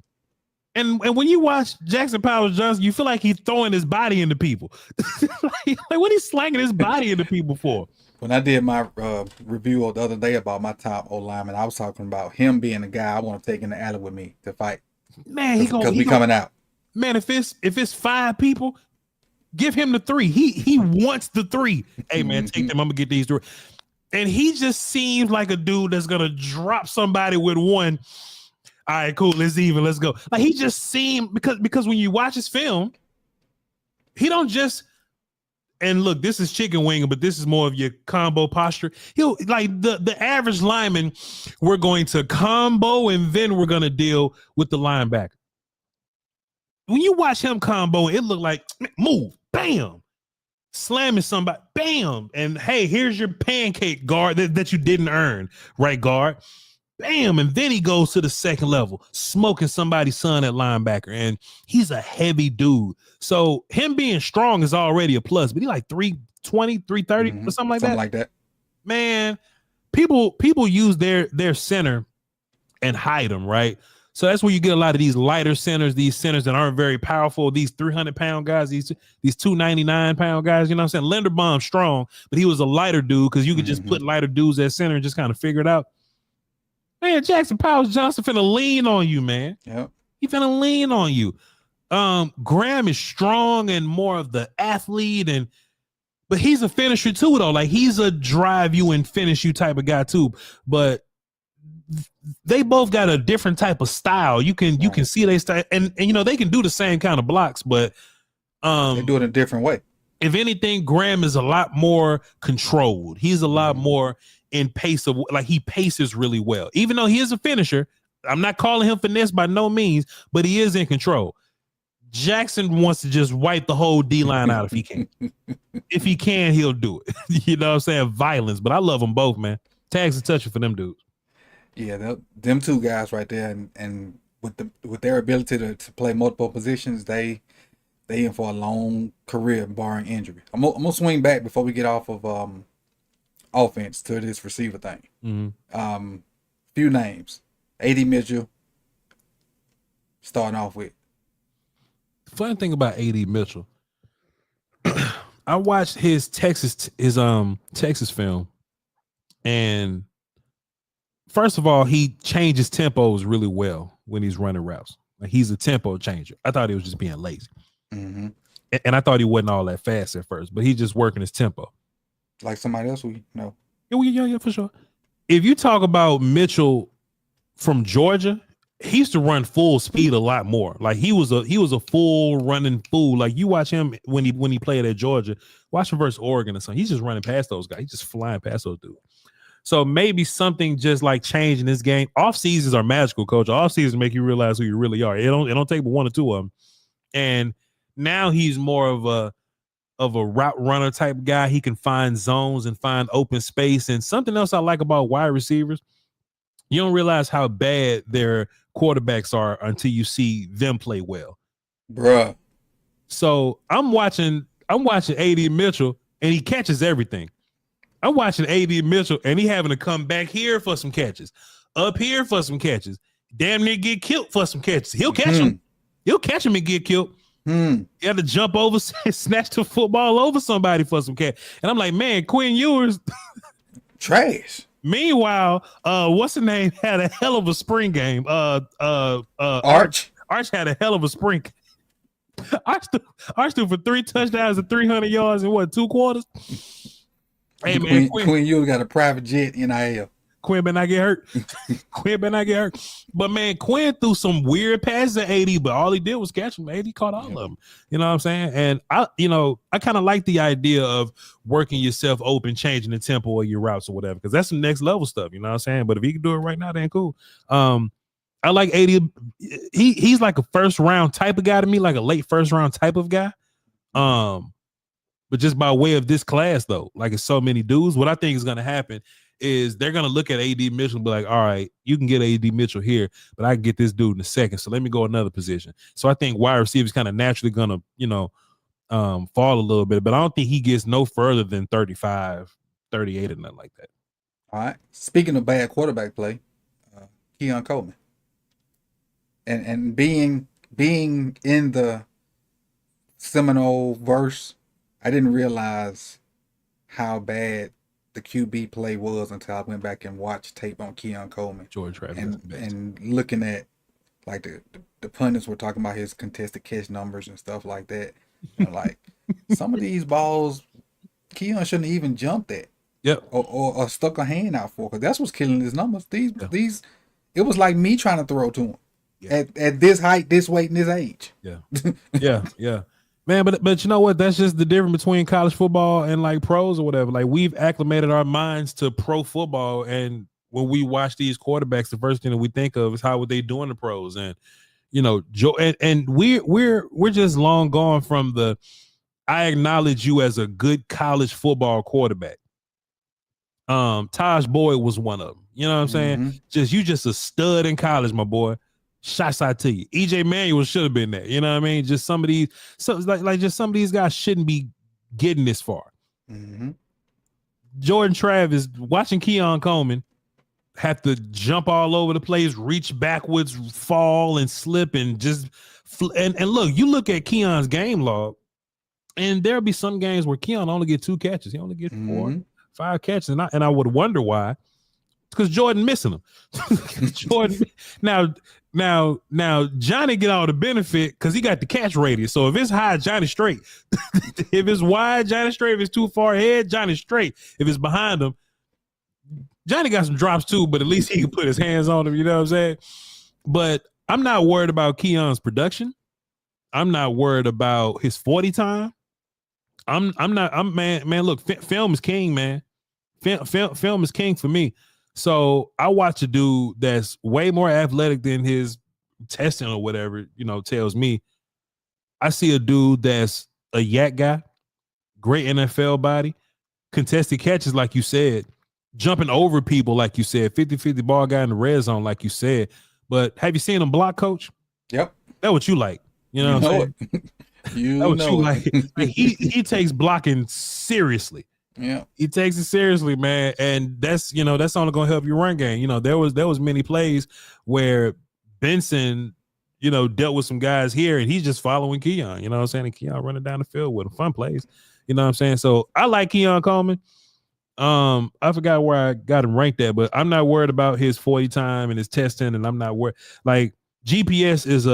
And when you watch Jackson Powers Johnson, you feel like he's throwing his body into people. like what he's slanging his body into people for? When I did my review the other day about my top O lineman, I was talking about him being the guy I want to take in the alley with me to fight. Man, because we coming out. Man, if it's 5 people, give him the 3. He wants the 3. Hey man, take them. I'm gonna get these 3. And he just seems like a dude that's gonna drop somebody with 1. All right, cool. Let's even. Let's go. Like he just seemed because when you watch his film, he don't just. And look, this is chicken wing, but this is more of your combo posture. He'll like the average lineman. We're going to combo and then we're gonna deal with the linebacker. When you watch him combo, it looked like move, bam, slamming somebody, bam, and hey, here's your pancake guard that you didn't earn, right guard. Bam, and then he goes to the second level, smoking somebody's son at linebacker, and he's a heavy dude. So him being strong is already a plus, but he like 320, 330 or something like that. Something like that. Man, people use their center and hide them, right? So that's where you get a lot of these lighter centers, these centers that aren't very powerful, these 300-pound guys, these 299-pound guys, you know what I'm saying? Linderbaum's strong, but he was a lighter dude because you could just put lighter dudes at center and just kind of figure it out. Man, Jackson Powers Johnson finna lean on you, man. Yep. He finna lean on you. Graham is strong and more of the athlete, but he's a finisher too, though. Like he's a drive you and finish you type of guy too. But they both got a different type of style. You can see they style, and you know they can do the same kind of blocks, but they do it a different way. If anything, Graham is a lot more controlled. He's a lot more in pace of like he paces really well. Even though he is a finisher, I'm not calling him finesse by no means, but he is in control. Jackson wants to just wipe the whole D line out if he can. If he can, he'll do it. You know what I'm saying? Violence, but I love them both, man. Tags and touching for them dudes. Yeah, them 2 guys right there, and with their ability to play multiple positions, they in for a long career barring injury. I'm gonna swing back before we get off of offense to this receiver thing. Few names. A.D. Mitchell starting off with. The funny thing about A.D. Mitchell, I watched his Texas film, and first of all, he changes tempos really well when he's running routes. Like he's a tempo changer. I thought he was just being lazy. And I thought he wasn't all that fast at first, but he's just working his tempo. Like somebody else we know. Yeah, for sure. If you talk about Mitchell from Georgia, he used to run full speed a lot more. Like he was a full running fool. Like you watch him when he played at Georgia, watch him versus Oregon or something. He's just running past those guys. He's just flying past those dudes. So maybe something just like changing this game. Off seasons are magical, coach. Off seasons make you realize who you really are. It don't take but 1 or 2 of them. And now he's more of a route runner type guy. He can find zones and find open space. And something else I like about wide receivers, you don't realize how bad their quarterbacks are until you see them play well. Bruh. So I'm watching A.D. Mitchell and he catches everything. I'm watching A.D. Mitchell and he having to come back here for some catches, up here for some catches, damn near get killed for some catches. He'll catch him. He'll catch him and get killed. He had to jump over, snatch the football over somebody for some catch. And I'm like, man, Quinn Ewers trash. Meanwhile, what's the name had a hell of a spring game. Arch had a hell of a spring. Arch threw for 3 touchdowns and 300 yards in what, 2 quarters? Hey man, Quinn Ewers got a private jet NIL. Quinn better not get hurt. Quinn better not get hurt. But man, Quinn threw some weird passes at AD, but all he did was catch him. AD caught all of them. You know what I'm saying? And I kind of like the idea of working yourself open, changing the tempo of your routes or whatever, because that's some next level stuff. You know what I'm saying? But if he can do it right now, then cool. I like AD. He's like a first round type of guy to me, like a late first round type of guy. But just by way of this class, though, like it's so many dudes, what I think is going to happen is they're going to look at AD Mitchell and be like, all right, you can get AD Mitchell here, but I can get this dude in a second. So let me go another position. So I think wide receiver is kind of naturally going to, fall a little bit, but I don't think he gets no further than 35, 38 or nothing like that. All right. Speaking of bad quarterback play, Keon Coleman, and being in the Seminole verse, I didn't realize how bad the QB play was until I went back and watched tape on Keon Coleman. George Travis and looking at like the pundits were talking about his contested catch numbers and stuff like that. And like some of these balls, Keon shouldn't even jumped at. Yep. Or stuck a hand out for, because that's what's killing his numbers. These, it was like me trying to throw to him at this height, this weight, and this age. Yeah. Yeah. Man, but you know what? That's just the difference between college football and like pros or whatever. Like we've acclimated our minds to pro football, and when we watch these quarterbacks, the first thing that we think of is how would they do in the pros, and and we're just long gone from the I acknowledge you as a good college football quarterback. Taj Boyd was one of them. You know what I'm saying? Mm-hmm. You just a stud in college, my boy. Shots out to you. EJ Manuel should have been there. You know what I mean? Just some of these, just some of these guys shouldn't be getting this far. Mm-hmm. Jordan Travis, watching Keon Coleman have to jump all over the place, reach backwards, fall and slip, and just and look, you look at Keon's game log, and there'll be some games where Keon only get 2 catches. He only get 4, 5 catches, and I would wonder why. Because Jordan missing them. Jordan now Johnny get all the benefit because he got the catch radius. So if it's high, Johnny straight. If it's wide, Johnny straight. If it's too far ahead, Johnny straight. If it's behind him, Johnny got some drops too, but at least he can put his hands on him. You know what I'm saying? But I'm not worried about Keon's production. I'm not worried about his 40 time. I'm man. Look, film is king, man. Film is king for me. So I watch a dude that's way more athletic than his testing or whatever, tells me. I see a dude that's a yak guy, great NFL body, contested catches, like you said, jumping over people, like you said, 50-50 ball guy in the red zone, like you said. But have you seen him block, Coach? Yep. That's what you like. You know what I'm saying? That's what you like. He takes blocking seriously. Yeah, he takes it seriously, man, and that's only gonna help your run game. There was many plays where Benson, dealt with some guys here, and he's just following Keon. You know what I'm saying? And Keon running down the field with him, fun plays. You know what I'm saying? So I like Keon Coleman. I forgot where I got him ranked at, but I'm not worried about his 40 time and his testing, and I'm not worried. Like GPS is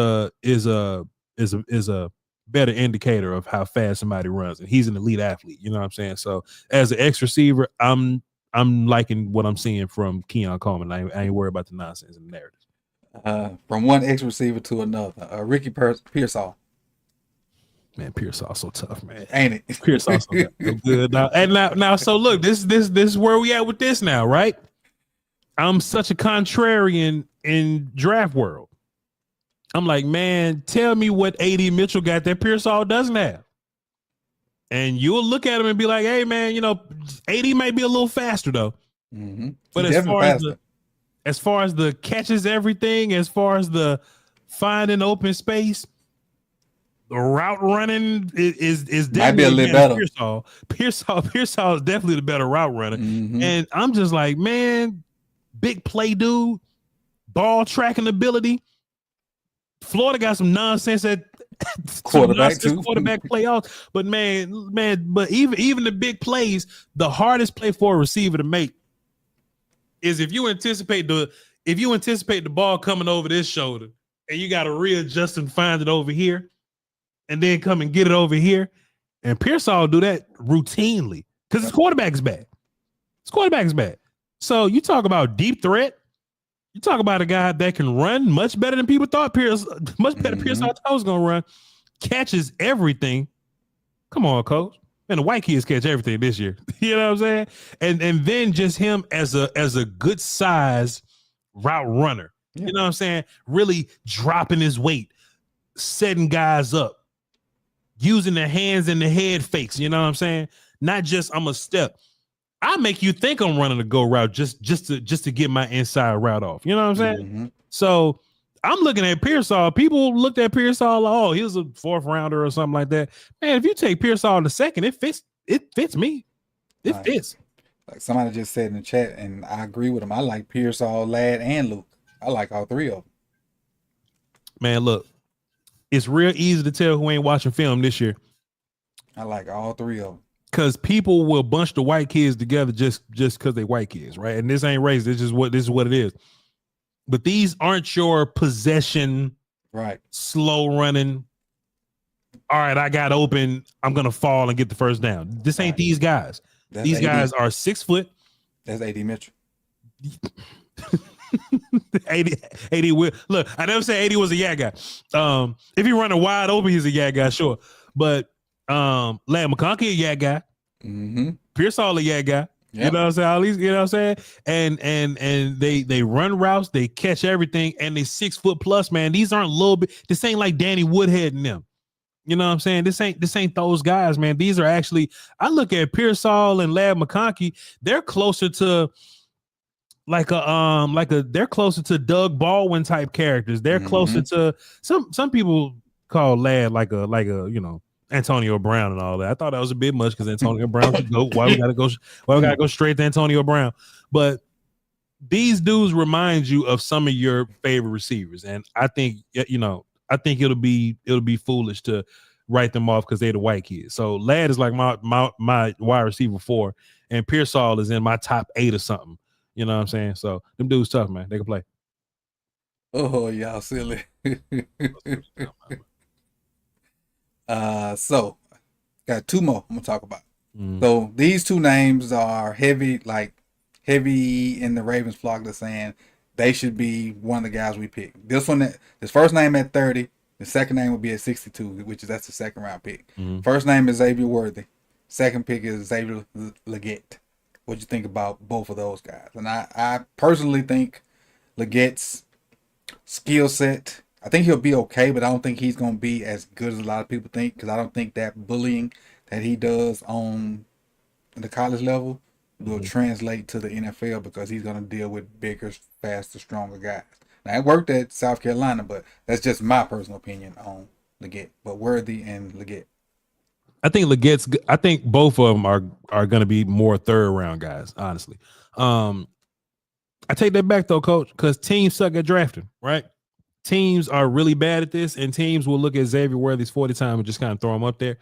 a better indicator of how fast somebody runs, and he's an elite athlete. You know what I'm saying? So as an X receiver, I'm liking what I'm seeing from Keon Coleman. I ain't worried about the nonsense and the narrative. From one X receiver to another, Ricky Pearsall. Man, Pearsall so tough, man. Ain't it? Pearsall so good. Now, so look, this is where we at with this now, right? I'm such a contrarian in draft world. I'm like, man, tell me what AD Mitchell got that Pearsall doesn't have. And you'll look at him and be like, hey, man, AD might be a little faster, though. Mm-hmm. But as far as the catches everything, as far as the finding open space, the route running is definitely might be a little better. Pearsall is definitely the better route runner. Mm-hmm. And I'm just like, man, big play dude, ball tracking ability. Florida got some nonsense at quarterback playoffs, but but even the big plays, the hardest play for a receiver to make is if you anticipate the ball coming over this shoulder and you got to readjust and find it over here, and then come and get it over here. And Pearsall do that routinely because his quarterback is bad. So you talk about deep threat. You talk about a guy that can run much better than people thought Pearsall was going to run, catches everything. Come on, Coach. Man, the white kids catch everything this year. You know what I'm saying? And then just him as a good size route runner. Yeah. You know what I'm saying? Really dropping his weight, setting guys up, using the hands and the head fakes. You know what I'm saying? Not just I'm a step. I make you think I'm running a go route just to get my inside route off. You know what I'm saying? Mm-hmm. So I'm looking at Pearsall. People looked at Pearsall, oh, he was a 4th rounder or something like that. Man, if you take Pearsall in the second, it fits me. It fits. Like somebody just said in the chat, and I agree with him. I like Pearsall, Ladd, and Luke. I like all three of them. Man, look, it's real easy to tell who ain't watching film this year. I like all three of them. Because people will bunch the white kids together just because they white kids, right? And this ain't race. This is what it is. But these aren't your possession, right? Slow running. All right, I got open. I'm gonna fall and get the first down. This ain't these guys. These guys are 6 foot. That's AD Mitchell. 80 will look. I never said 80 was a yak guy. If he run a wide open, he's a yak guy, sure. But Ladd McConkey a yak guy. Mm-hmm. Pearsall a yak guy. Yep. You know what I'm saying? At least, you know what I'm saying? And they run routes, they catch everything, and they 6 foot plus, man. These aren't little bit. This ain't like Danny Woodhead and them. You know what I'm saying? This ain't those guys, man. These are actually, I look at Pearsall and Ladd McConkey, they're closer to they're closer to Doug Baldwin type characters. They're closer to some people call Ladd like a you know, Antonio Brown and all that. I thought that was a bit much because Antonio Brown's the GOAT. Why we gotta go straight to Antonio Brown? But these dudes remind you of some of your favorite receivers, and I think it'll be foolish to write them off because they're the white kids. So Ladd is like my wide receiver 4, and Pearsall is in my top 8 or something. You know what I'm saying? So them dudes tough, man. They can play. Oh, y'all silly. So got 2 more I'm gonna talk about. So these 2 names are heavy in the Ravens flock. They're saying they should be one of the guys we pick. This first name at 30, the second name will be at 62, which is that's the 2nd round pick. First name is Xavier Worthy. Second pick is Xavier Legette. What you think about both of those guys? And I personally think Legette's skill set, I think he'll be okay, but I don't think he's going to be as good as a lot of people think, because I don't think that bullying that he does on the college level will translate to the NFL, because he's going to deal with bigger, faster, stronger guys. Now, it worked at South Carolina, but that's just my personal opinion on Legette. But Worthy and Legette. I think both of them are going to be more 3rd round guys, honestly. I take that back though, coach, because teams suck at drafting, right? Teams are really bad at this, and teams will look at Xavier Worthy's 40 time and just kind of throw him up there.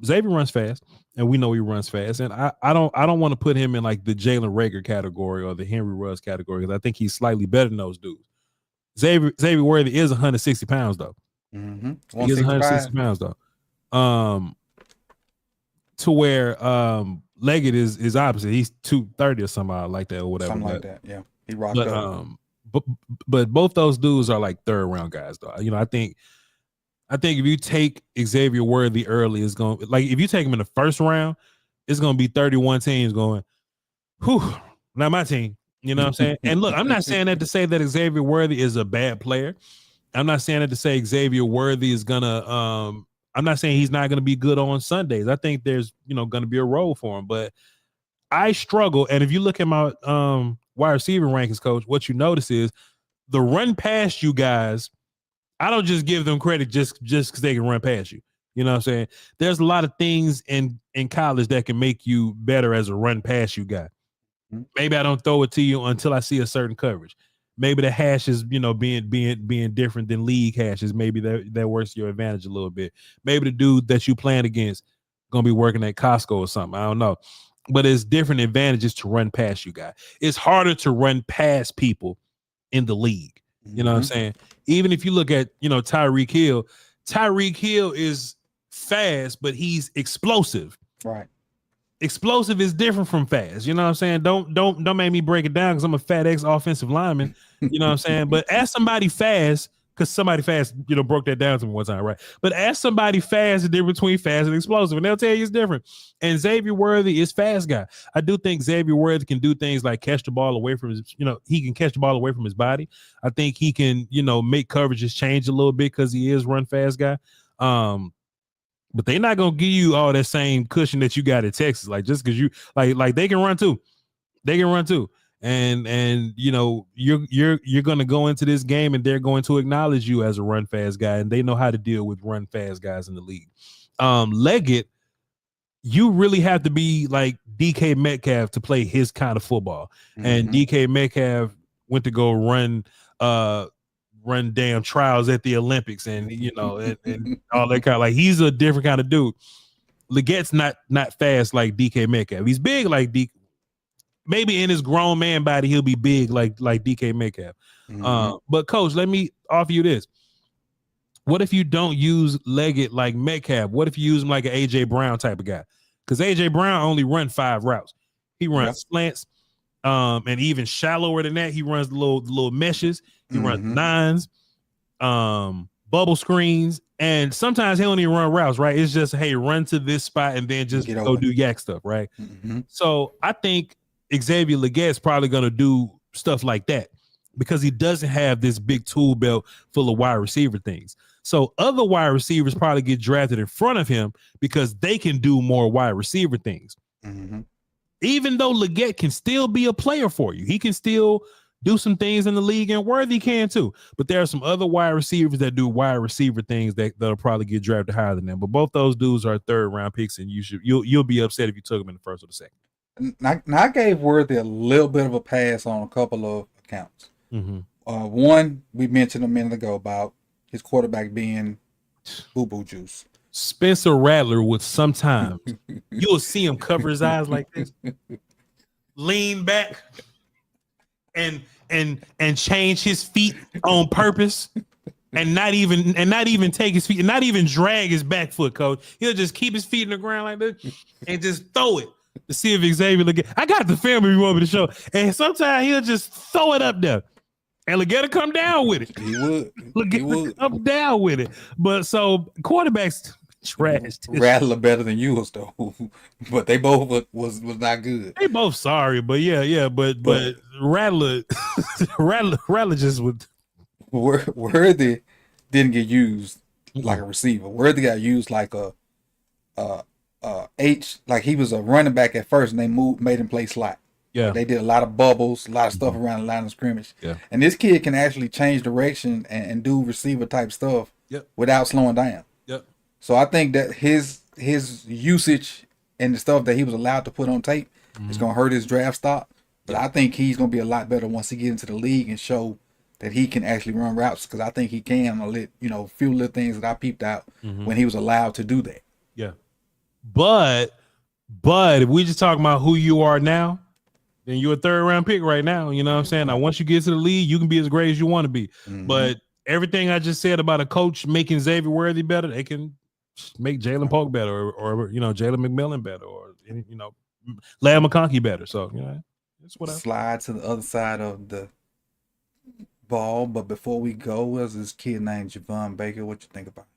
Xavier runs fast, and we know he runs fast. And I don't want to put him in like the Jalen Reagor category or the Henry Ruggs category, because I think he's slightly better than those dudes. Xavier Worthy is 160 pounds though. He is 160 pounds though. To where Leggett is opposite. He's 230 or something like that or whatever. Something like that, yeah. He rocked up. But both those dudes are like 3rd round guys though. You know, I think if you take Xavier Worthy early, it's going, like, if you take him in the 1st round, it's going to be 31 teams going, whew, not my team. You know what I'm saying? And look, I'm not saying that to say that Xavier Worthy is a bad player. I'm not saying that to say Xavier Worthy is gonna I'm not saying he's not going to be good on Sundays. I think there's, going to be a role for him, but I struggle. And if you look at my wide receiver rankings, coach, what you notice is the run past you guys, I don't just give them credit just because they can run past you. You know what I'm saying? There's a lot of things in college that can make you better as a run past you guy. Maybe I don't throw it to you until I see a certain coverage. Maybe the hash is, being different than league hashes. Maybe that works to your advantage a little bit. Maybe the dude that you playing against gonna be working at Costco or something. I don't know. But it's different advantages to run past you guys. It's harder to run past people in the league. You know what I'm saying? Even if you look at, Tyreek Hill is fast, but he's explosive. Right. Explosive is different from fast. You know what I'm saying? Don't make me break it down because I'm a fat ex offensive lineman. You know what I'm saying? But ask somebody fast, because somebody fast, broke that down to me one time, right? But ask somebody fast the difference between fast and explosive, and they'll tell you it's different. And Xavier Worthy is fast guy. I do think Xavier Worthy can do things like catch the ball away from his, he can catch the ball away from his body. I think he can, make coverages change a little bit because he is run fast guy. but they're not gonna give you all that same cushion that you got at Texas. Like just because you like they can run too, they can run too, and you know you're gonna go into this game and they're going to acknowledge you as a run fast guy, and they know how to deal with run fast guys in the league. Leggett, you really have to be like DK Metcalf to play his kind of football, and DK Metcalf went to go run damn trials at the Olympics, and you know, and all that kind of, like he's a different kind of dude. Legette's not fast like DK Metcalf. He's big like DK. Maybe in his grown man body, he'll be big like DK Metcalf. But coach, let me offer you this. What if you don't use Leggett like Metcalf? What if you use him like an AJ Brown type of guy? Because AJ Brown only runs 5 routes. He runs slants, and even shallower than that, he runs the little meshes. He runs nines, bubble screens, and sometimes he don't even run routes, right? It's just, hey, run to this spot and then just go do yak stuff, right? So I think Xavier Legette's probably going to do stuff like that because he doesn't have this big tool belt full of wide receiver things. So other wide receivers probably get drafted in front of him because they can do more wide receiver things. Even though Legette can still be a player for you, he can still do some things in the league, and Worthy can too. But there are some other wide receivers that do wide receiver things that'll probably get drafted higher than them. But both those dudes are 3rd round picks, and you'll be upset if you took them in the 1st or the 2nd. Now I gave Worthy a little bit of a pass on a couple of accounts. One, we mentioned a minute ago about his quarterback being boo-boo juice. Spencer Rattler would sometimes you'll see him cover his eyes like this, lean back, and change his feet on purpose, and not even take his feet, and not even drag his back foot, coach. He'll just keep his feet in the ground like this and just throw it to see if Xavier Legette. I got the film if you want me to show. And sometimes he'll just throw it up there. And Legette come down with it. He would. Legette come down with it. But so quarterbacks trash. Rattler better than yours though, but they both was not good. They both sorry, but yeah, but Rattler just would. Worthy didn't get used like a receiver. Worthy got used like a H, like he was a running back at first, and they made him play slot. Yeah, they did a lot of bubbles, a lot of stuff around the line of scrimmage. Yeah, and this kid can actually change direction and do receiver type stuff. Yep. Without slowing down. Yep. So I think that his usage and the stuff that he was allowed to put on tape is going to hurt his draft stock. But I think he's going to be a lot better once he gets into the league and show that he can actually run routes, because I think he can on a few little things that I peeped out when he was allowed to do that. Yeah. But if we just talking about who you are now, then you're a 3rd round pick right now. You know what I'm saying? Now, once you get to the league, you can be as great as you want to be. But everything I just said about a coach making Xavier Worthy better, they can make Jalen Polk better, or Jalen McMillan better, or Ladd McConkey better. So that's what slide to the other side of the ball. But before we go, there's this kid named Javon Baker. What you think about him?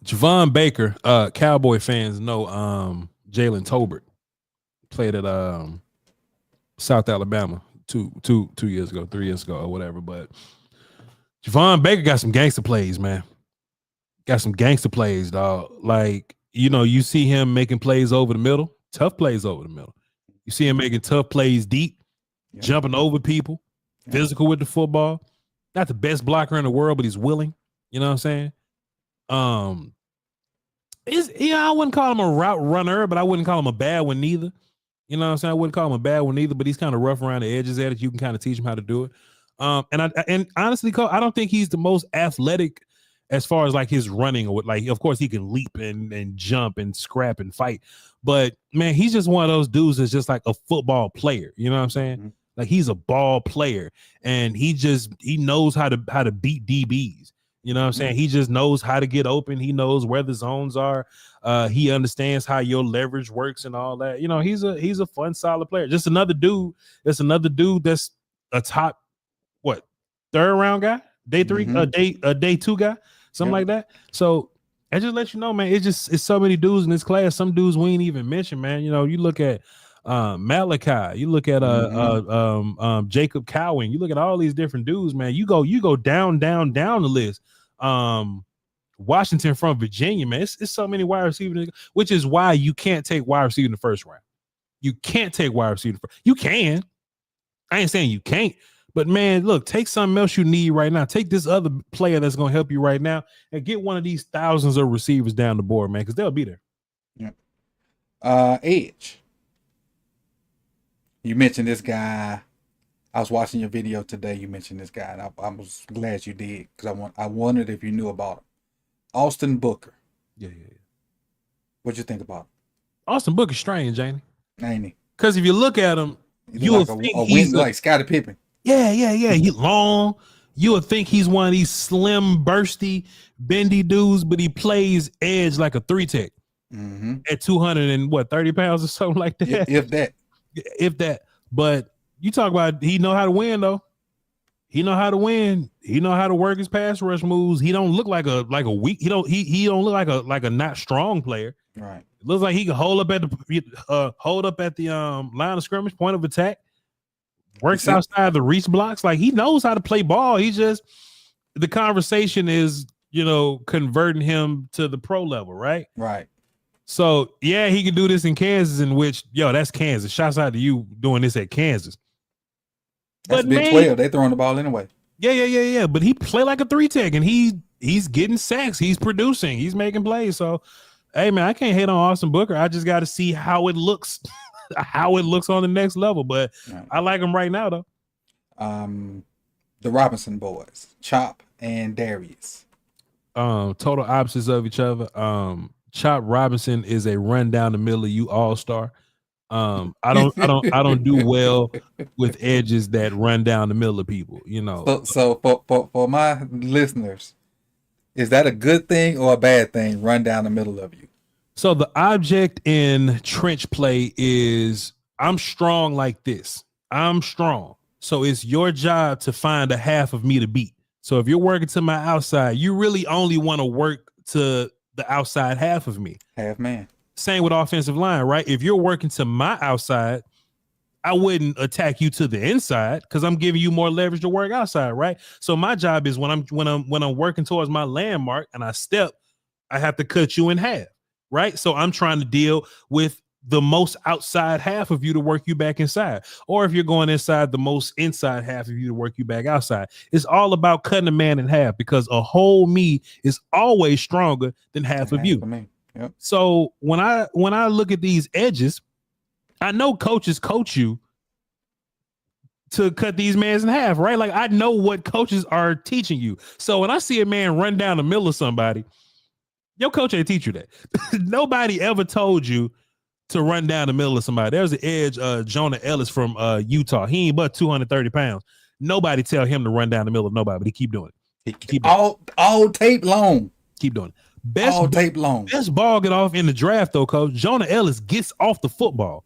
Javon Baker? Cowboy fans know Jalen Tolbert played at South Alabama two years ago, 3 years ago, or whatever. But Javon Baker got some gangster plays, man. Got some gangster plays, dog. Like, you see him making plays over the middle, tough plays over the middle. You see him making tough plays deep, jumping over people, physical with the football. Not the best blocker in the world, but he's willing. You know what I'm saying? I wouldn't call him a route runner, but I wouldn't call him a bad one neither. You know what I'm saying? I wouldn't call him a bad one either, but he's kind of rough around the edges at it. You can kind of teach him how to do it. And honestly, I don't think he's the most athletic as far as like his running, or like, of course he can leap and jump and scrap and fight, but man, he's just one of those dudes that's just like a football player. You know what I'm saying? Like, he's a ball player, and he knows how to beat DBs. You know what I'm saying? He just knows how to get open. He knows where the zones are. He understands how your leverage works and all that. He's a fun, solid player. Just another dude. That's a top, 3rd round guy, day 3, day 2 guy, something like that. So I just let you know, man, it's so many dudes in this class. Some dudes we ain't even mentioned, man. You look at Malachi, you look at Jacob Cowan, you look at all these different dudes, man. You go down the list. Washington from Virginia, man. It's so many wide receivers, which is why you can't take wide receiver in the first round. You can't take wide receiver. You can. I ain't saying you can't, but man, look, take something else you need right now. Take this other player that's going to help you right now and get one of these thousands of receivers down the board, man, because they'll be there. Yeah. Edge. You mentioned this guy. I was watching your video today. You mentioned this guy, and I was glad you did because I wondered if you knew about him. Austin Booker. Yeah. What'd you think about him? Austin Booker's strange, ain't he? Ain't he? Because if you look at him, you like would think he's like Scottie Pippen. Yeah. He long. You would think he's one of these slim, bursty, bendy dudes, but he plays edge like a 3-tech at 230 pounds or something like that. If that. But you talk about he know how to win though. He know how to win. He know how to work his pass rush moves. He don't look like a weak. He don't look like a not strong player. Right. It looks like he can hold up at the line of scrimmage, point of attack. Works outside the reach blocks. Like he knows how to play ball. He just the conversation is, converting him to the pro level, right? Right. So yeah, he can do this in Kansas, in which that's Kansas. Shouts out to you doing this at Kansas. That's Big 12. They throwing the ball anyway. Yeah. But he play like a 3-tech, and he's getting sacks. He's producing. He's making plays. So, hey man, I can't hate on Austin Booker. I just got to see how it looks, on the next level. But right. I like him right now though. The Robinson boys, Chop and Darius. Total opposites of each other. Chop Robinson is a run down the middle of you all-star. I don't do well with edges that run down the middle of people, So for my listeners, is that a good thing or a bad thing? Run down the middle of you. So the object in trench play is I'm strong like this. I'm strong. So it's your job to find a half of me to beat. So if you're working to my outside, you really only want to work to the outside half of me. Half man. Same with offensive line, right? If you're working to my outside, I wouldn't attack you to the inside because I'm giving you more leverage to work outside, right? So my job is when I'm working towards my landmark and I step, I have to cut you in half, right? So I'm trying to deal with the most outside half of you to work you back inside. Or if you're going inside, the most inside half of you to work you back outside. It's all about cutting a man in half because a whole me is always stronger than half of you. Yep. So when I look at these edges, I know coaches coach you to cut these mans in half, right? Like I know what coaches are teaching you. So when I see a man run down the middle of somebody, your coach ain't teach you that. Nobody ever told you to run down the middle of somebody. There's an edge, Jonah Ellis from Utah. He ain't but 230 pounds. Nobody tell him to run down the middle of nobody, but he keep doing it. All tape long. Keep doing it. Best ball get off in the draft though, coach. Jonah Ellis gets off the football,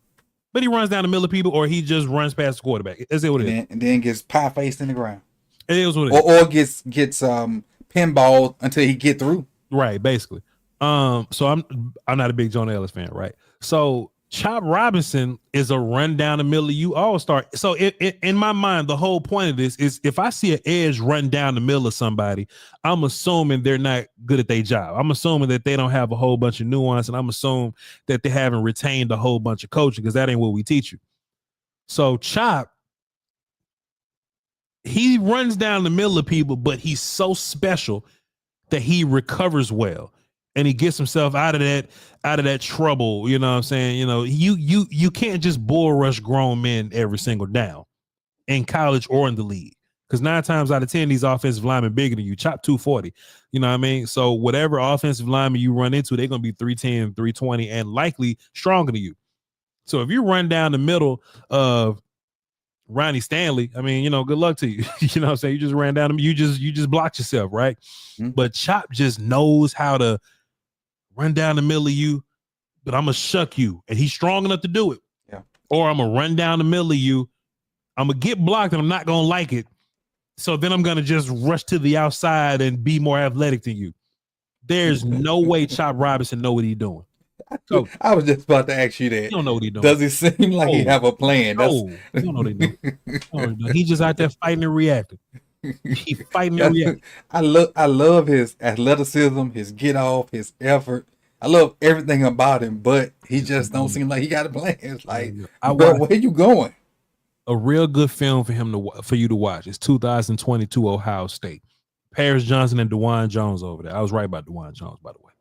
but he runs down the middle of people or he just runs past the quarterback. That's what it is. And then gets pie faced in the ground. It is what it is. Or gets pinballed until he get through. Right, basically. So I'm not a big Jonah Ellis fan, right? So Chop Robinson is a run down the middle of you all-star. So in my mind, the whole point of this is if I see an edge run down the middle of somebody, I'm assuming they're not good at their job. I'm assuming that they don't have a whole bunch of nuance, and I'm assuming that they haven't retained a whole bunch of coaching because that ain't what we teach you. So Chop, he runs down the middle of people, but he's so special that he recovers well. And he gets himself out of that trouble. You know what I'm saying? You can't just bull rush grown men every single down in college or in the league. Because 9 times out of 10, these offensive linemen bigger than you. Chop 240. You know what I mean? So whatever offensive lineman you run into, they're going to be 310, 320, and likely stronger than you. So if you run down the middle of Ronnie Stanley, I mean, good luck to you. You know what I'm saying? You just ran down him. You just blocked yourself, right? Mm-hmm. But Chop just knows how to run down the middle of you, but I'm going to shuck you. And he's strong enough to do it. Yeah. Or I'm going to run down the middle of you. I'm going to get blocked and I'm not going to like it. So then I'm going to just rush to the outside and be more athletic than you. There's no way Chop Robinson know what he's doing. So, I was just about to ask you that. You don't know what he's doing. Does it seem like he have a plan? No, you don't know what he's doing. He's just out there fighting and reacting. He fighting Yeah, every. I love his athleticism, his get off, his effort. I love everything about him, but he just don't seem like he got a plan. It's like, I bro, watched where you going? a real good film for you to watch. It's 2022 Ohio State. Paris Johnson and DeJuan Jones over there. I was right about DeJuan Jones, by the way.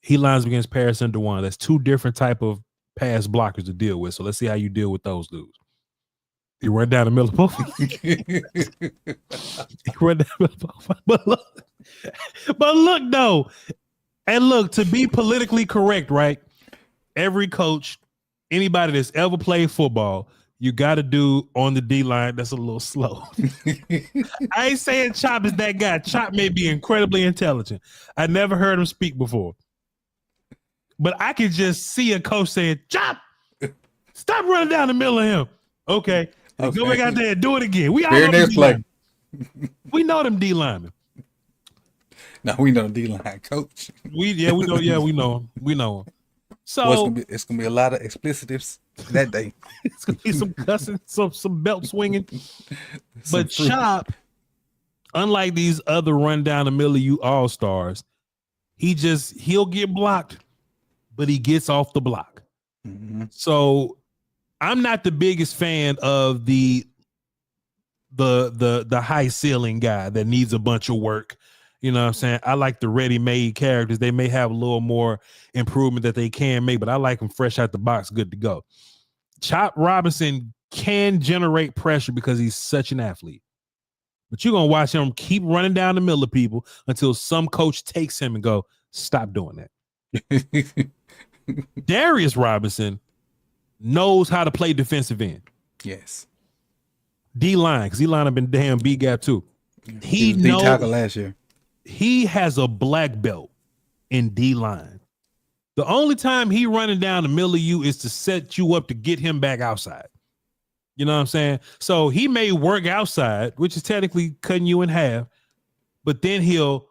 He lines up against Paris and DeJuan. That's two different type of pass blockers to deal with. So let's see how you deal with those dudes. He run down the middle of both. He run down the middle of both. But look though, and look, to be politically correct, right? Every coach, anybody that's ever played football, you got to do on the D line that's a little slow. I ain't saying Chop is that guy. Chop may be incredibly intelligent. I never heard him speak before. But I could just see a coach saying, Chop, stop running down the middle of him. Okay. Go back out there and do it again. We all know them D-linemen. We know them D linemen. No, we know the D-line coach. We know him. So well, it's gonna be a lot of explicitives that day. It's gonna be some cussing, some belt swinging. But Chop, unlike these other run down the middle of you all-stars, he'll get blocked, but he gets off the block. Mm-hmm. So I'm not the biggest fan of the high ceiling guy that needs a bunch of work. You know what I'm saying? I like the ready-made characters. They may have a little more improvement that they can make, but I like them fresh out the box, good to go. Chop Robinson can generate pressure because he's such an athlete. But you're going to watch him keep running down the middle of people until some coach takes him and go, stop doing that. Darius Robinson knows how to play defensive end. Yes. D-line, because D-line have been damn B-gap too. He was D-tackle last year. He has a black belt in D-line. The only time he running down the middle of you is to set you up to get him back outside. You know what I'm saying? So he may work outside, which is technically cutting you in half, but then he'll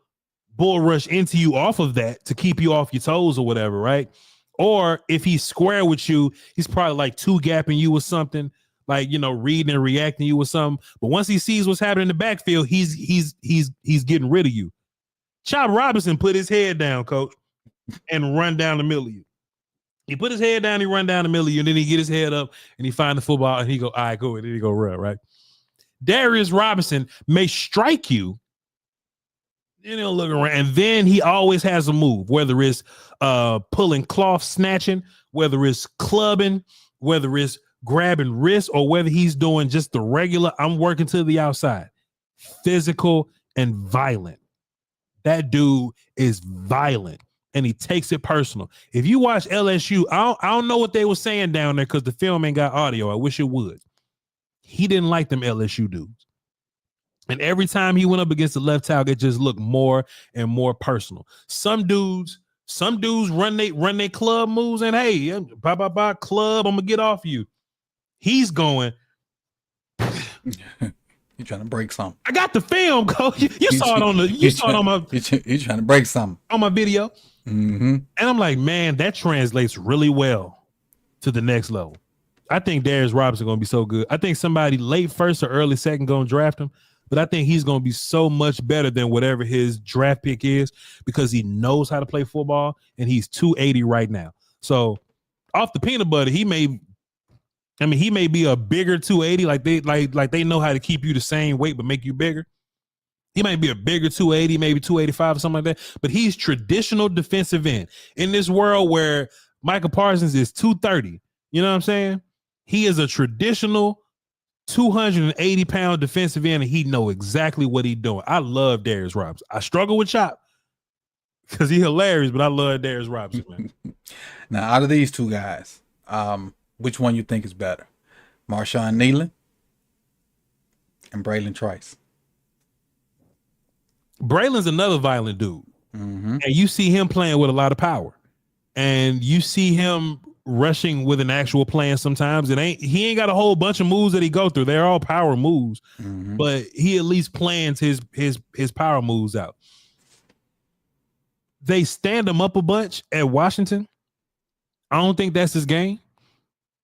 bull rush into you off of that to keep you off your toes or whatever, right? Or if he's square with you, he's probably like two-gapping you or something, like, you know, reading and reacting to you or something. But once he sees what's happening in the backfield, he's getting rid of you. Chop Robinson put his head down, coach, and run down the middle of you. He put his head down, he run down the middle of you, and then he get his head up and he find the football and he go, all right, go, and then he go run, right? Darius Robinson may strike you, and he'll look around, and then he always has a move, whether it's pulling cloth, snatching, whether it's clubbing, whether it's grabbing wrists, or whether he's doing just the regular, I'm working to the outside. Physical and violent. That dude is violent, and he takes it personal. If you watch LSU, I don't know what they were saying down there because the film ain't got audio. I wish it would. He didn't like them LSU dudes. And every time he went up against the left tackle, it just looked more and more personal. Some dudes run they club moves, and hey, bye, club, I'm gonna get off you. He's going. You're trying to break something. I got the film, coach. You saw it on my. You're trying to break something on my video. Mm-hmm. And I'm like, man, that translates really well to the next level. I think Darius Robinson going to be so good. I think somebody late first or early second going to draft him, but I think he's going to be so much better than whatever his draft pick is because he knows how to play football, and he's 280 right now. So off the peanut butter, he may be a bigger 280, like they know how to keep you the same weight but make you bigger. He might be a bigger 280, maybe 285 or something like that, but he's traditional defensive end. In this world where Michael Parsons is 230, you know what I'm saying? He is a traditional 280-pound defensive end, and he know exactly what he's doing. I love Darius Robinson. I struggle with Chop because he's hilarious, but I love Darius Robinson, man. Now, out of these two guys, which one you think is better? Marshawn Nealon and Braylon Trice? Braylon's another violent dude. Mm-hmm. And you see him playing with a lot of power. And you see him rushing with an actual plan sometimes. He ain't got a whole bunch of moves that he go through. They're all power moves. Mm-hmm. But he at least plans his power moves out. They stand him up a bunch at Washington. I don't think that's his game.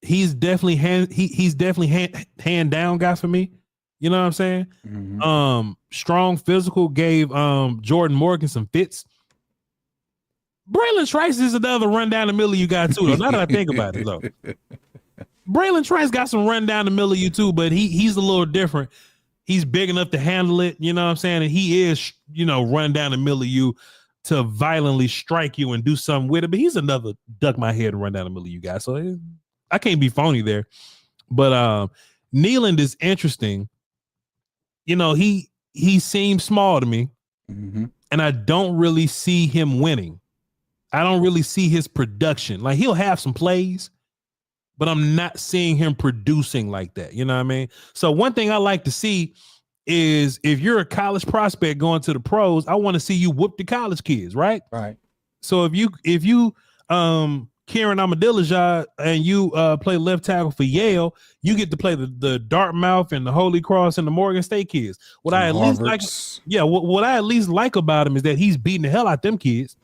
He's definitely hand down guy for me. You know what I'm saying? Mm-hmm. Strong physical gave Jordan Morgan some fits. Braylon Trice is another run down the middle you got too, though. Now that I think about it, though. Braylon Trice got some run down the middle of you too, but he's a little different. He's big enough to handle it, you know what I'm saying? And he is, run down the middle of you to violently strike you and do something with it. But he's another duck my head and run down the middle of you guys. So I can't be phony there. But Nealand is interesting. He seems small to me, mm-hmm. and I don't really see him winning. I don't really see his production. Like, he'll have some plays, but I'm not seeing him producing like that. You know what I mean? So one thing I like to see is, if you're a college prospect going to the pros, I want to see you whoop the college kids, right? Right. So if you Kieran Amadilajah and you play left tackle for Yale, you get to play the Dartmouth and the Holy Cross and the Morgan State kids. What I at least like, what I at least like about him is that he's beating the hell out them kids.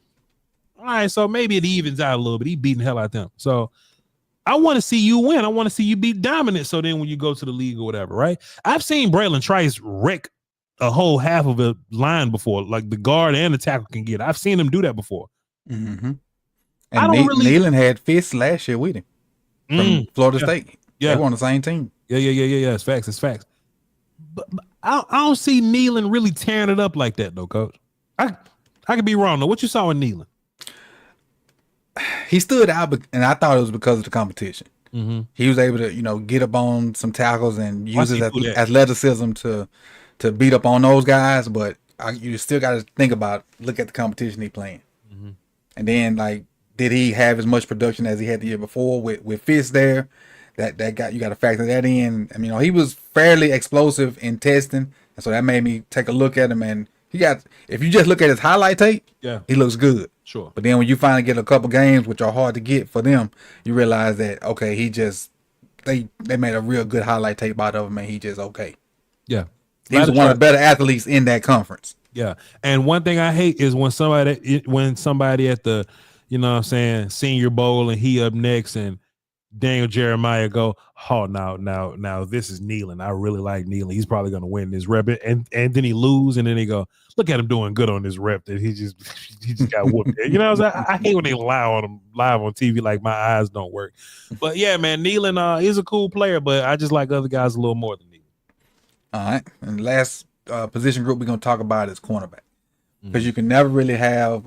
All right, so maybe it evens out a little bit. He beating the hell out them. So I want to see you win. I want to see you be dominant. So then when you go to the league or whatever, right? I've seen Braylon Trice wreck a whole half of a line before, like the guard and the tackle can get. I've seen him do that before. Mm-hmm. And Nealon had fists last year with him from Florida State. Yeah, they were on the same team. Yeah. It's facts. But I don't see Nealon really tearing it up like that, though, Coach. I could be wrong though. What you saw in Nealon? He stood out, and I thought it was because of the competition. Mm-hmm. He was able to, get up on some tackles and use his athleticism to beat up on those guys. But you still got to look at the competition he playing. Mm-hmm. And then, did he have as much production as he had the year before with Fitz there? You got to factor that in. I mean, he was fairly explosive in testing, and so that made me take a look at him. And if you just look at his highlight tape, he looks good. Sure. But then when you finally get a couple games, which are hard to get for them, you realize that, okay, they made a real good highlight tape out of him, and he just okay. Yeah. He was one of the better athletes in that conference. Yeah. And one thing I hate is when somebody at the, Senior Bowl, and he up next, and Daniel Jeremiah go, oh, now this is Nealon. I really like Nealon. He's probably going to win this rep. And then he lose, and then they go, look at him doing good on this rep that he just got whooped. I hate when they lie on him live on TV, like my eyes don't work. But yeah, man, Nealon is a cool player, but I just like other guys a little more than Nealon. All right. And the last position group we're going to talk about is cornerback. Because you can never really have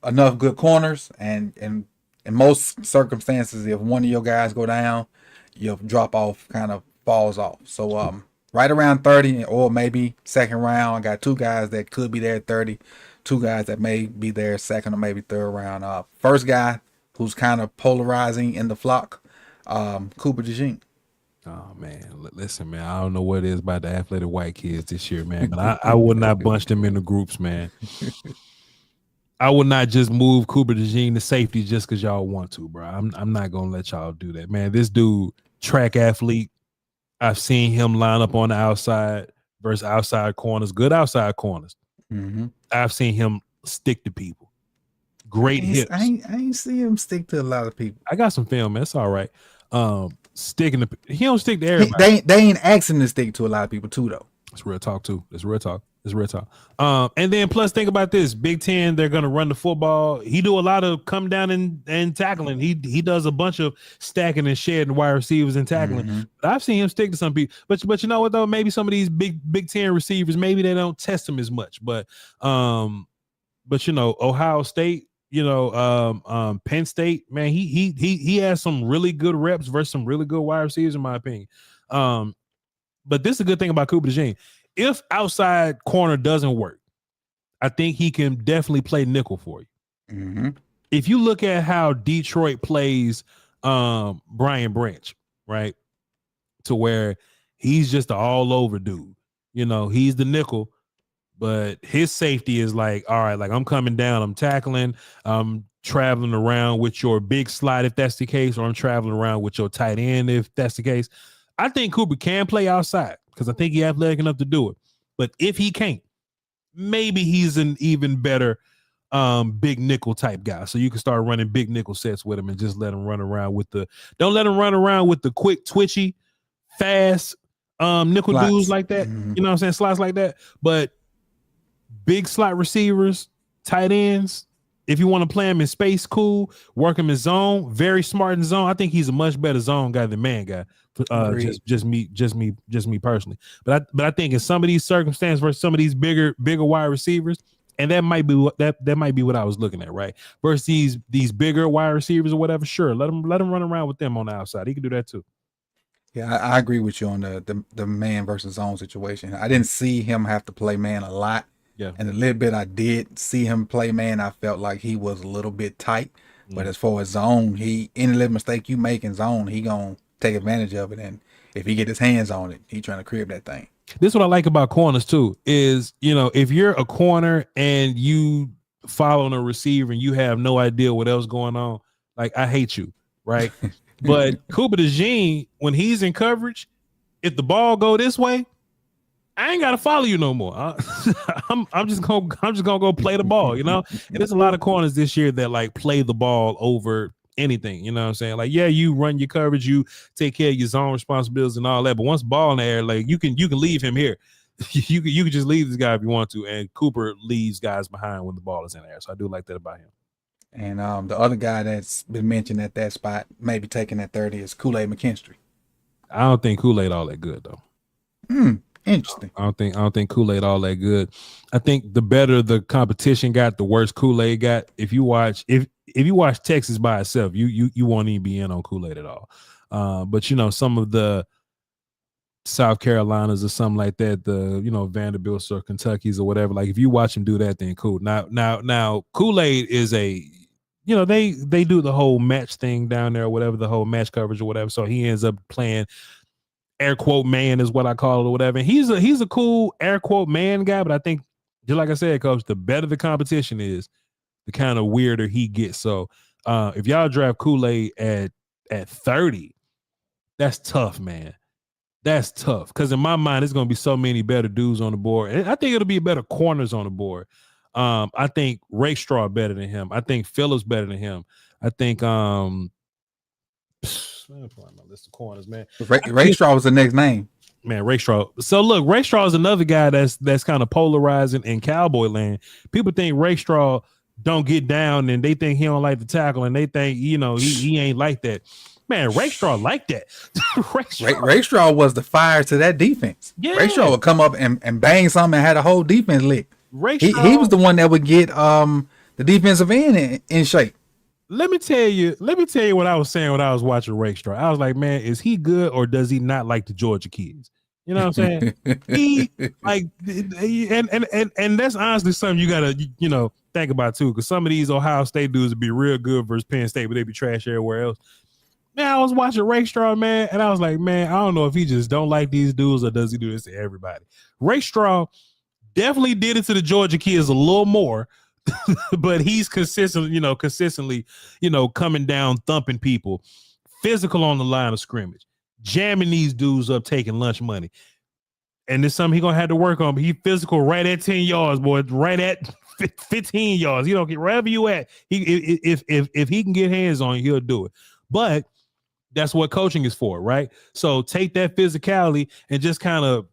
enough good corners, and in most circumstances, if one of your guys go down, your drop off kind of falls off. So right around 30, or maybe second round, I got two guys that could be there at 30, two guys that may be there second or maybe third round. First guy who's kind of polarizing in the flock, Cooper DeJean. Oh man, listen, man. I don't know what it is about the athletic white kids this year, man. But I would not bunch them into groups, man. I would not just move Cooper DeJean to safety just because y'all want to, bro. I'm not gonna let y'all do that, man. This dude, track athlete. I've seen him line up on the outside versus outside corners, good outside corners. Mm-hmm. I've seen him stick to people. Great hips. I ain't see him stick to a lot of people. I got some film, man. It's all right. He don't stick to everybody. They ain't asking to stick to a lot of people too, though. It's real talk too. It's real talk. And then plus, think about this: Big Ten, they're gonna run the football. He do a lot of come down and tackling. He does a bunch of stacking and shedding wide receivers and tackling. Mm-hmm. But I've seen him stick to some people. But you know what though? Maybe some of these Big Ten receivers, maybe they don't test him as much. But Ohio State, Penn State, man, he has some really good reps versus some really good wide receivers, in my opinion. But this is a good thing about Cooper DeJean. If outside corner doesn't work, I think he can definitely play nickel for you. Mm-hmm. If you look at how Detroit plays Brian Branch, right, to where he's just an all over dude. He's the nickel, but his safety is like, all right, like I'm coming down, I'm tackling, I'm traveling around with your big slot if that's the case, or I'm traveling around with your tight end if that's the case. I think Cooper can play outside because I think he's athletic enough to do it. But if he can't, maybe he's an even better big nickel type guy. So you can start running big nickel sets with him and just let him run around with don't let him run around with the quick, twitchy, fast nickel dudes Slots. like that. Mhm. You know what I'm saying? Slots like that. But big slot receivers, tight ends. If you want to play him in space, cool. Work him in zone. Very smart in zone. I think he's a much better zone guy than man guy. Agreed. Just me personally. But I think in some of these circumstances versus some of these bigger wide receivers, and that might be that might be what I was looking at, right? Versus these bigger wide receivers or whatever. Sure, let him run around with them on the outside. He can do that too. Yeah, I agree with you on the man versus zone situation. I didn't see him have to play man a lot, Yeah. and a little bit I did see him play man. I felt like he was a little bit tight, but Mm. as far as zone, he any little mistake you make in zone, he gonna take advantage of it, and if he get his hands on it, he trying to crib that thing. This is what I like about corners too. Is if you're a corner and you following a receiver and you have no idea what else going on, like I hate you, right? But Cooper DeJean, when he's in coverage, if the ball go this way, I ain't gotta follow you no more. I'm just gonna go play the ball, And there's a lot of corners this year that like play the ball over anything. You know what I'm saying? Like, yeah, you run your coverage, you take care of your zone responsibilities and all that. But once ball in the air, like you can leave him here. you can just leave this guy if you want to. And Cooper leaves guys behind when the ball is in the air. So I do like that about him. And the other guy that's been mentioned at that spot, maybe taking that 30, is Kool-Aid McKinstry. I don't think Kool-Aid all that good though. Interesting. I don't think Kool-Aid all that good. I think the better the competition got, the worse Kool-Aid got. If you watch Texas by itself, you won't even be in on Kool-Aid at all. But some of the South Carolinas or something like that, the Vanderbilts or Kentucky's or whatever. Like if you watch him do that, then cool. Now Kool-Aid is a they do the whole match thing down there or whatever, the whole match coverage or whatever. So he ends up playing air quote man is what I call it or whatever. And he's a cool air quote man guy, but I think just like I said, coach, the better the competition is, the kind of weirder he gets. So if y'all draft Kool-Aid at 30, that's tough, man. That's tough because in my mind, there's going to be so many better dudes on the board. And I think it'll be better corners on the board. I think Ray Straw better than him. I think Phillips better than him. I think man, I'm pulling my list of corners, man. Ray Straw was the next name. Man, Ray Straw. So look, Ray Straw is another guy that's kind of polarizing in cowboy land. People think Ray Straw don't get down and they think he don't like to tackle and they think, he ain't like that. Man, Ray Straw like that. Ray Straw was the fire to that defense. Yeah. Ray Straw would come up and bang something and had a whole defense licked. He was the one that would get the defensive end in shape. Let me tell you what I was saying when I was watching Ray Straw. I was like, man, is he good or does he not like the Georgia kids? You know what I'm saying? He like, and that's honestly something you gotta think about too, because some of these Ohio State dudes would be real good versus Penn State, but they be trash everywhere else. Man, I was watching Ray Straw, man, and I was like, man, I don't know if he just don't like these dudes or does he do this to everybody. Ray Straw definitely did it to the Georgia kids a little more, but he's consistently, coming down, thumping people, physical on the line of scrimmage, jamming these dudes up, taking lunch money. And there's something he gonna have to work on, but he physical right at 10 yards, boy, right at 15 yards. Wherever you at, if he can get hands on you, he'll do it. But that's what coaching is for, right? So take that physicality and just kind of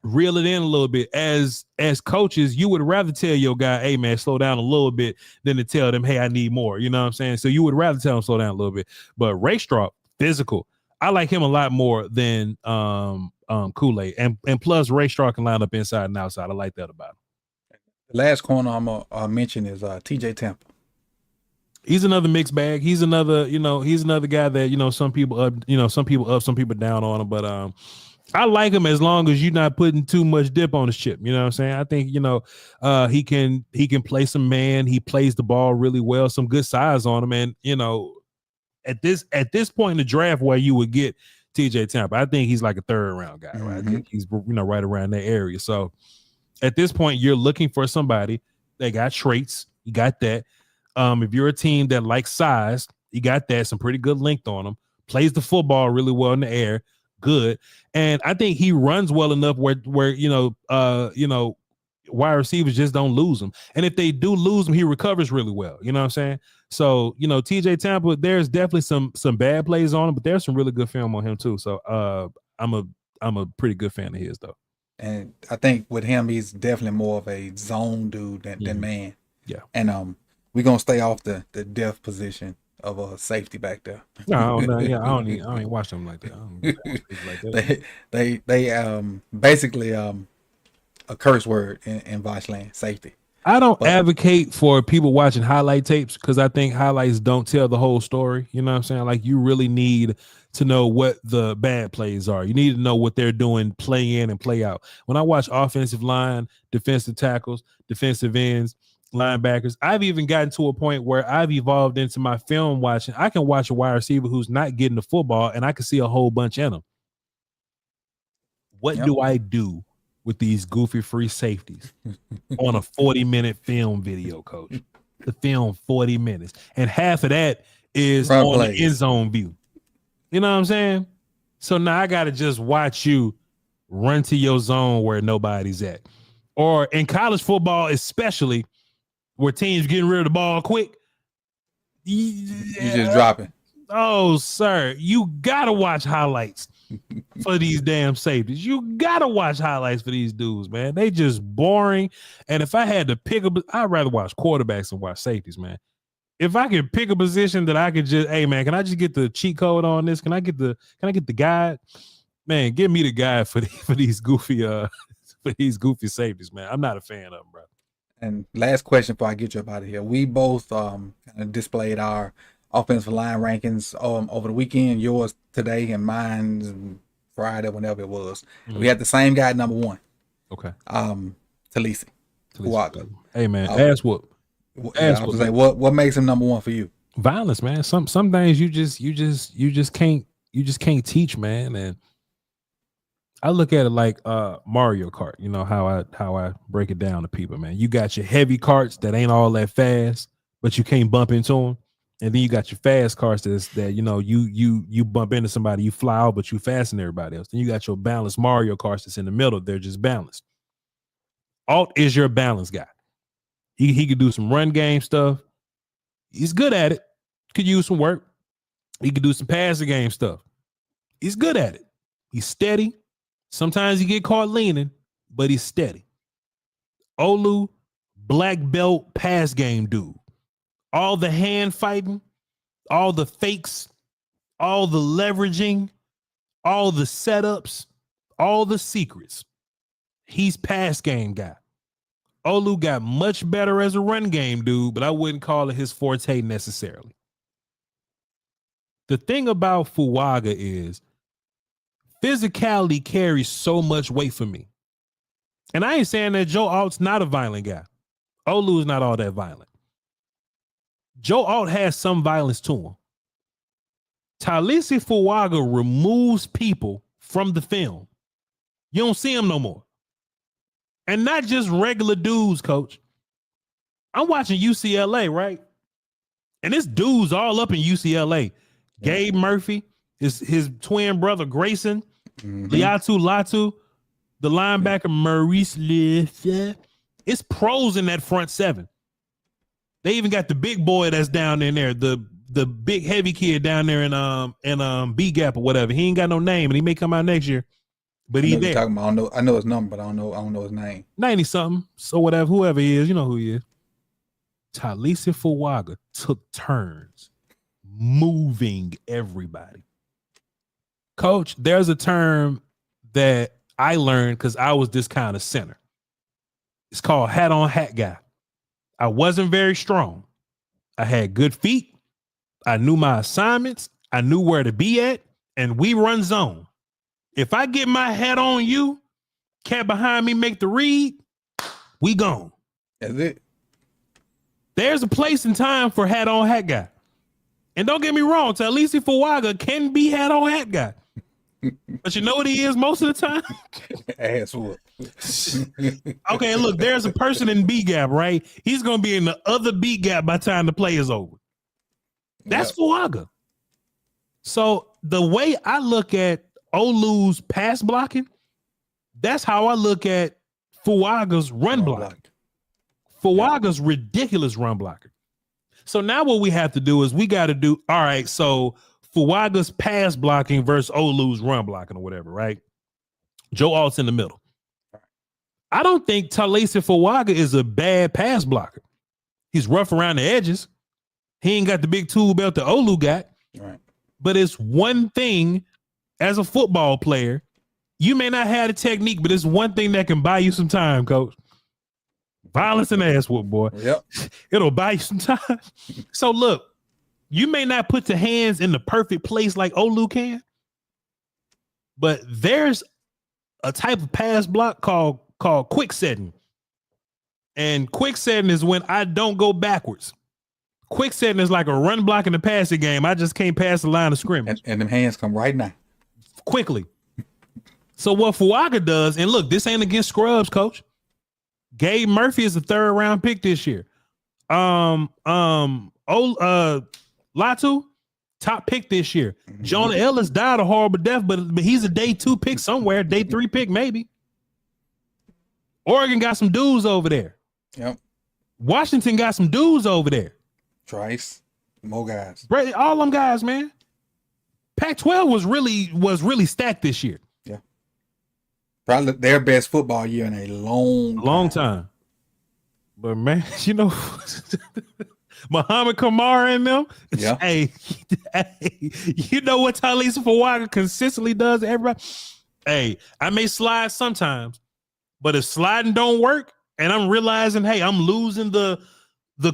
reel it in a little bit. As coaches, you would rather tell your guy, hey man, slow down a little bit, than to tell them, hey, I need more. You know what I'm saying? So you would rather tell him slow down a little bit. But Ray Straw, physical. I like him a lot more than Kool-Aid. And plus Ray Straw can line up inside and outside. I like that about him. The last corner I'm gonna mention is TJ Temple. He's another mixed bag. He's another guy that, some people up, some people down on him. But I like him as long as you're not putting too much dip on his chip. You know what I'm saying? I think, he can play some man. He plays the ball really well, some good size on him. And, at this point in the draft where you would get TJ Tampa, I think he's like a third round guy, right? I think he's, right around that area. So at this point, you're looking for somebody that got traits. You got that. If you're a team that likes size, you got that, some pretty good length on him, plays the football really well in the air, good. And I think he runs well enough where wide receivers just don't lose him. And if they do lose him, he recovers really well. You know what I'm saying? So, TJ Tampa, there's definitely some bad plays on him, but there's some really good film on him too. So I'm I'm a pretty good fan of his though. And I think with him, he's definitely more of a zone dude than man. Yeah. And we're gonna stay off the depth position of a safety back there. No, yeah, I don't even watch them like that. I don't like that. they basically a curse word in Voshland, safety. I don't But advocate for people watching highlight tapes because I think highlights don't tell the whole story. You know what I'm saying? Like you really need to know what the bad plays are. You need to know what they're doing, play in and play out. When I watch offensive line, defensive tackles, defensive ends, linebackers, I've even gotten to a point where I've evolved into my film watching. I can watch a wide receiver who's not getting the football and I can see a whole bunch in them. What Yep. do I do with these goofy free safeties on a 40-minute film video, coach? The film 40 minutes. And half of that is Run on plays. the end zone view. You know what I'm saying? So now I got to just watch you run to your zone where nobody's at. Or in college football, especially where teams getting rid of the ball quick. You just dropping. Oh, sir, you got to watch highlights for these damn safeties. You got to watch highlights for these dudes, man. They just boring. And if I had to pick up, I'd rather watch quarterbacks than watch safeties, man. If I could pick a position that I could just, hey man, can I just get the cheat code on this? Can I get the guide? Man, give me the guide for these goofy safeties, man. I'm not a fan of them, bro. And last question before I get you up out of here. We both kind of displayed our offensive line rankings over the weekend. Yours today and mine Friday, whenever it was. Mm-hmm. We had the same guy at number 1. Okay. Talise. Hey man, ask what. I was like, what makes him number 1 for you? Violence, man. Some things you just can't teach, man. And I look at it like Mario Kart. You know how I break it down to people, man. You got your heavy carts that ain't all that fast, but you can't bump into them. And then you got your fast carts that you know you bump into somebody, you fly out, but you faster than everybody else. Then you got your balanced Mario Karts that's in the middle. They're just balanced. Alt is your balance guy. He could do some run game stuff. He's good at it. Could use some work. He could do some passing game stuff. He's good at it. He's steady. Sometimes he get caught leaning, but he's steady. Olu, black belt pass game dude. All the hand fighting, all the fakes, all the leveraging, all the setups, all the secrets. He's pass game guy. Olu got much better as a run game dude, but I wouldn't call it his forte necessarily. The thing about Fuaga is physicality carries so much weight for me. And I ain't saying that Joe Alt's not a violent guy. Olu's not all that violent. Joe Alt has some violence to him. Talise Fuaga removes people from the film. You don't see him no more. And not just regular dudes, coach. I'm watching UCLA, right? And this dude's all up in UCLA. Yeah. Gabe Murphy, his twin brother Grayson, Liatu Latu, the linebacker Maurice Lefebvre. It's pros in that front 7. They even got the big boy that's down in there, the big heavy kid down there in B Gap or whatever. He ain't got no name, and he may come out next year. But he's there. Talking about, I know his number, but I don't know his name. 90 something. So whatever, whoever he is, you know who he is. Talise Fuaga took turns moving everybody. Coach, there's a term that I learned because I was this kind of center. It's called hat on hat guy. I wasn't very strong. I had good feet. I knew my assignments. I knew where to be at, and we run zone. If I get my hat on you, cat behind me make the read, we gone. That's it. There's a place and time for hat on hat guy. And don't get me wrong, Talise Fuaga can be hat on hat guy. But you know what he is most of the time? Ass whoop. Okay, look, there's a person in B gap, right? He's going to be in the other B gap by the time the play is over. That's Fuaga. So the way I look at Olu's pass blocking, that's how I look at Fuaga's run blocking. Fuaga's ridiculous run blocker. So now what we have to do is we got to do, all right, so Fuaga's pass blocking versus Olu's run blocking or whatever, right? Joe Alt's in the middle. I don't think Tallahassee Fuaga is a bad pass blocker. He's rough around the edges. He ain't got the big tool belt that Olu got. Right. But it's one thing as a football player. You may not have the technique, but it's one thing that can buy you some time, coach. Violence and ass whoop, boy. Yep. It'll buy you some time. So look, you may not put the hands in the perfect place like Olu can, but there's a type of pass block called quick setting. And quick setting is when I don't go backwards. Quick setting is like a run block in the passing game. I just can't pass the line of scrimmage. And them hands come right now. Quickly. So what Fuaga does, and look, this ain't against scrubs, coach. Gabe Murphy is a 3rd round pick this year. Latu, top pick this year. Mm-hmm. Jonah Ellis died a horrible death, but he's a day 2 pick somewhere, day 3 pick maybe. Oregon got some dudes over there. Yep. Washington got some dudes over there. Trice, more guys. All them guys, man. Pac-12 was really stacked this year. Yeah. Probably their best football year in a long time. But man, you know, Muhammad Kamara and them. Yeah. Hey, you know what Tallahassee Fuaga consistently does to everybody? Hey, I may slide sometimes, but if sliding don't work and I'm realizing, hey, I'm losing the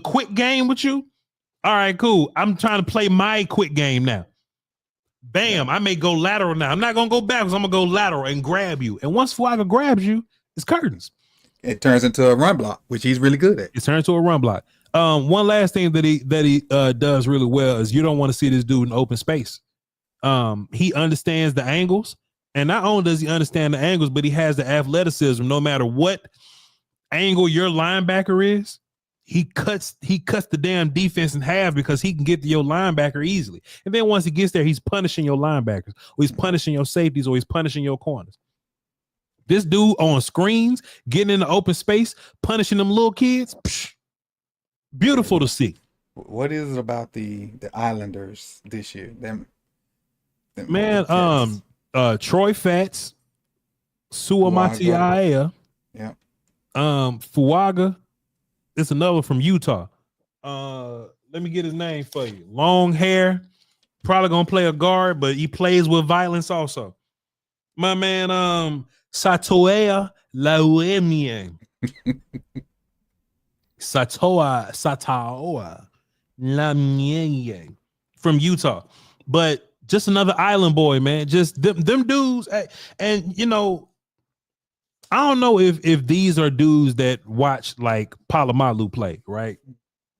quick game with you. All right, cool. I'm trying to play my quick game now. Bam, yeah. I may go lateral now. I'm not going to go backwards. I'm going to go lateral and grab you. And once Fuaga grabs you, it's curtains. It turns into a run block, which he's really good at. It turns into a run block. One last thing that he does really well is you don't want to see this dude in open space. He understands the angles, and not only does he understand the angles, but he has the athleticism. No matter what angle your linebacker is, he cuts the damn defense in half because he can get to your linebacker easily. And then once he gets there, he's punishing your linebackers, or he's punishing your safeties, or he's punishing your corners. This dude on screens, getting in the open space, punishing them little kids, beautiful to see. What is it about the Islanders this year? Them man, Troy Fatts, Suamatiaea, yeah, Fuaga. It's another from Utah. Let me get his name for you. Long hair, probably gonna play a guard, but he plays with violence also. My man, Satoa Lauemie. Satoa Lauemie from Utah. But just another island boy, man. Just them dudes. And you know, I don't know if these are dudes that watch like Palomalu play, right?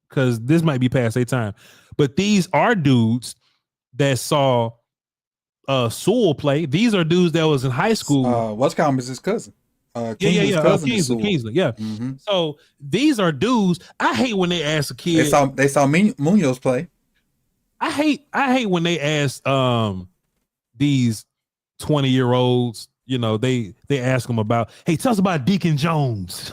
Because this might be past their time. But these are dudes that saw Sewell play. These are dudes that was in high school. What's called is his cousin. Kingsley. Yeah. Mm-hmm. So these are dudes. I hate when they ask a kid. They saw Munoz play. I hate when they ask these 20-year-olds. You know, they ask them about, hey, tell us about Deacon Jones.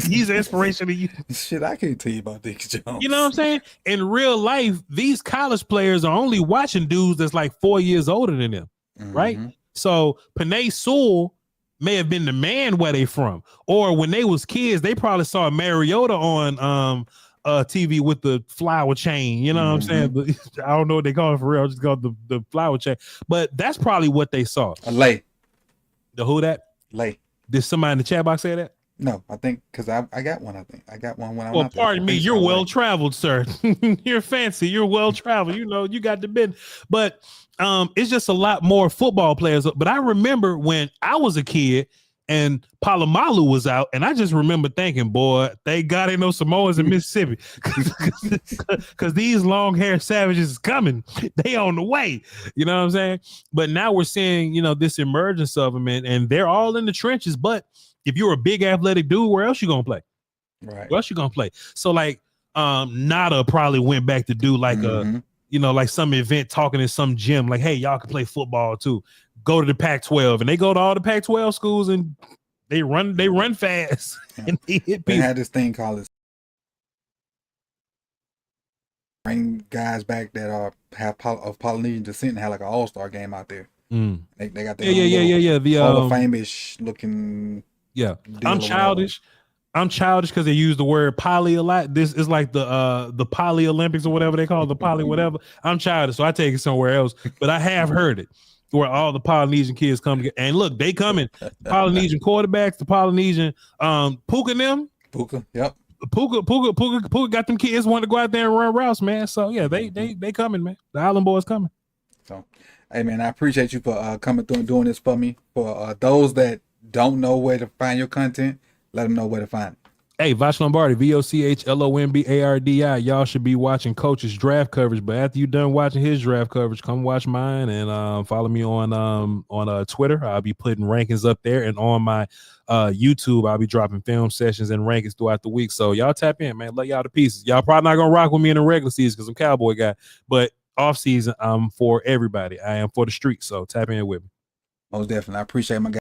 He's an inspiration to you. Shit, I can't tell you about Deacon Jones. You know what I'm saying? In real life, these college players are only watching dudes that's like 4 years older than them, right? So Panay Sewell may have been the man where they from, or when they was kids, they probably saw Mariota on TV with the flower chain. You know what I'm saying? But I don't know what they call it for real. I just call it the flower chain. But that's probably what they saw. A lay. The who that? Lay. Did somebody in the chat box say that? No, I think because I got one. I think I got one when I. Well, pardon me. You're well traveled, sir. You're fancy. You're well traveled. You know, you got the bid. But it's just a lot more football players. But I remember when I was a kid and Palomalu was out, and I just remember thinking, boy, they got no Samoans in Mississippi because these long haired savages is coming. They on the way. You know what I'm saying? But now we're seeing, you know, this emergence of them, and they're all in the trenches. But if you're a big athletic dude, where else you gonna play? Right. Where else you gonna play? So like Nada probably went back to do like a, you know, like some event talking in some gym, like, hey, y'all can play football too. Go to the Pac-12, and they go to all the Pac-12 schools and they run fast. Yeah. And they hit people. They had this thing called bring guys back that are of Polynesian descent and have like an all-star game out there. Mm. They got their Yeah, yeah, own yeah, little yeah, yeah. The Hall of Fame-ish looking yeah. I'm deal or whatever. childish. I'm childish because they use the word poly a lot. This is like the poly Olympics or whatever they call it, the poly whatever. I'm childish, so I take it somewhere else. But I have heard it where all the Polynesian kids come together. And look, they coming. The Polynesian quarterbacks, the Polynesian Puka and them. Puka, yep. Puka got them kids wanting to go out there and run routes, man. So yeah, they coming, man. The Island Boys coming. So, hey man, I appreciate you for coming through and doing this for me. For those that don't know where to find your content, let them know where to find it. Hey, Voch Lombardi, VOCHLOMBARDI. Y'all should be watching Coach's draft coverage, but after you done watching his draft coverage, come watch mine and follow me on Twitter. I'll be putting rankings up there, and on my YouTube, I'll be dropping film sessions and rankings throughout the week. So y'all tap in, man. Love y'all to pieces. Y'all probably not gonna rock with me in the regular season because I'm Cowboy guy, but off season, I'm for everybody. I am for the streets. So tap in with me. Most definitely, I appreciate my guy.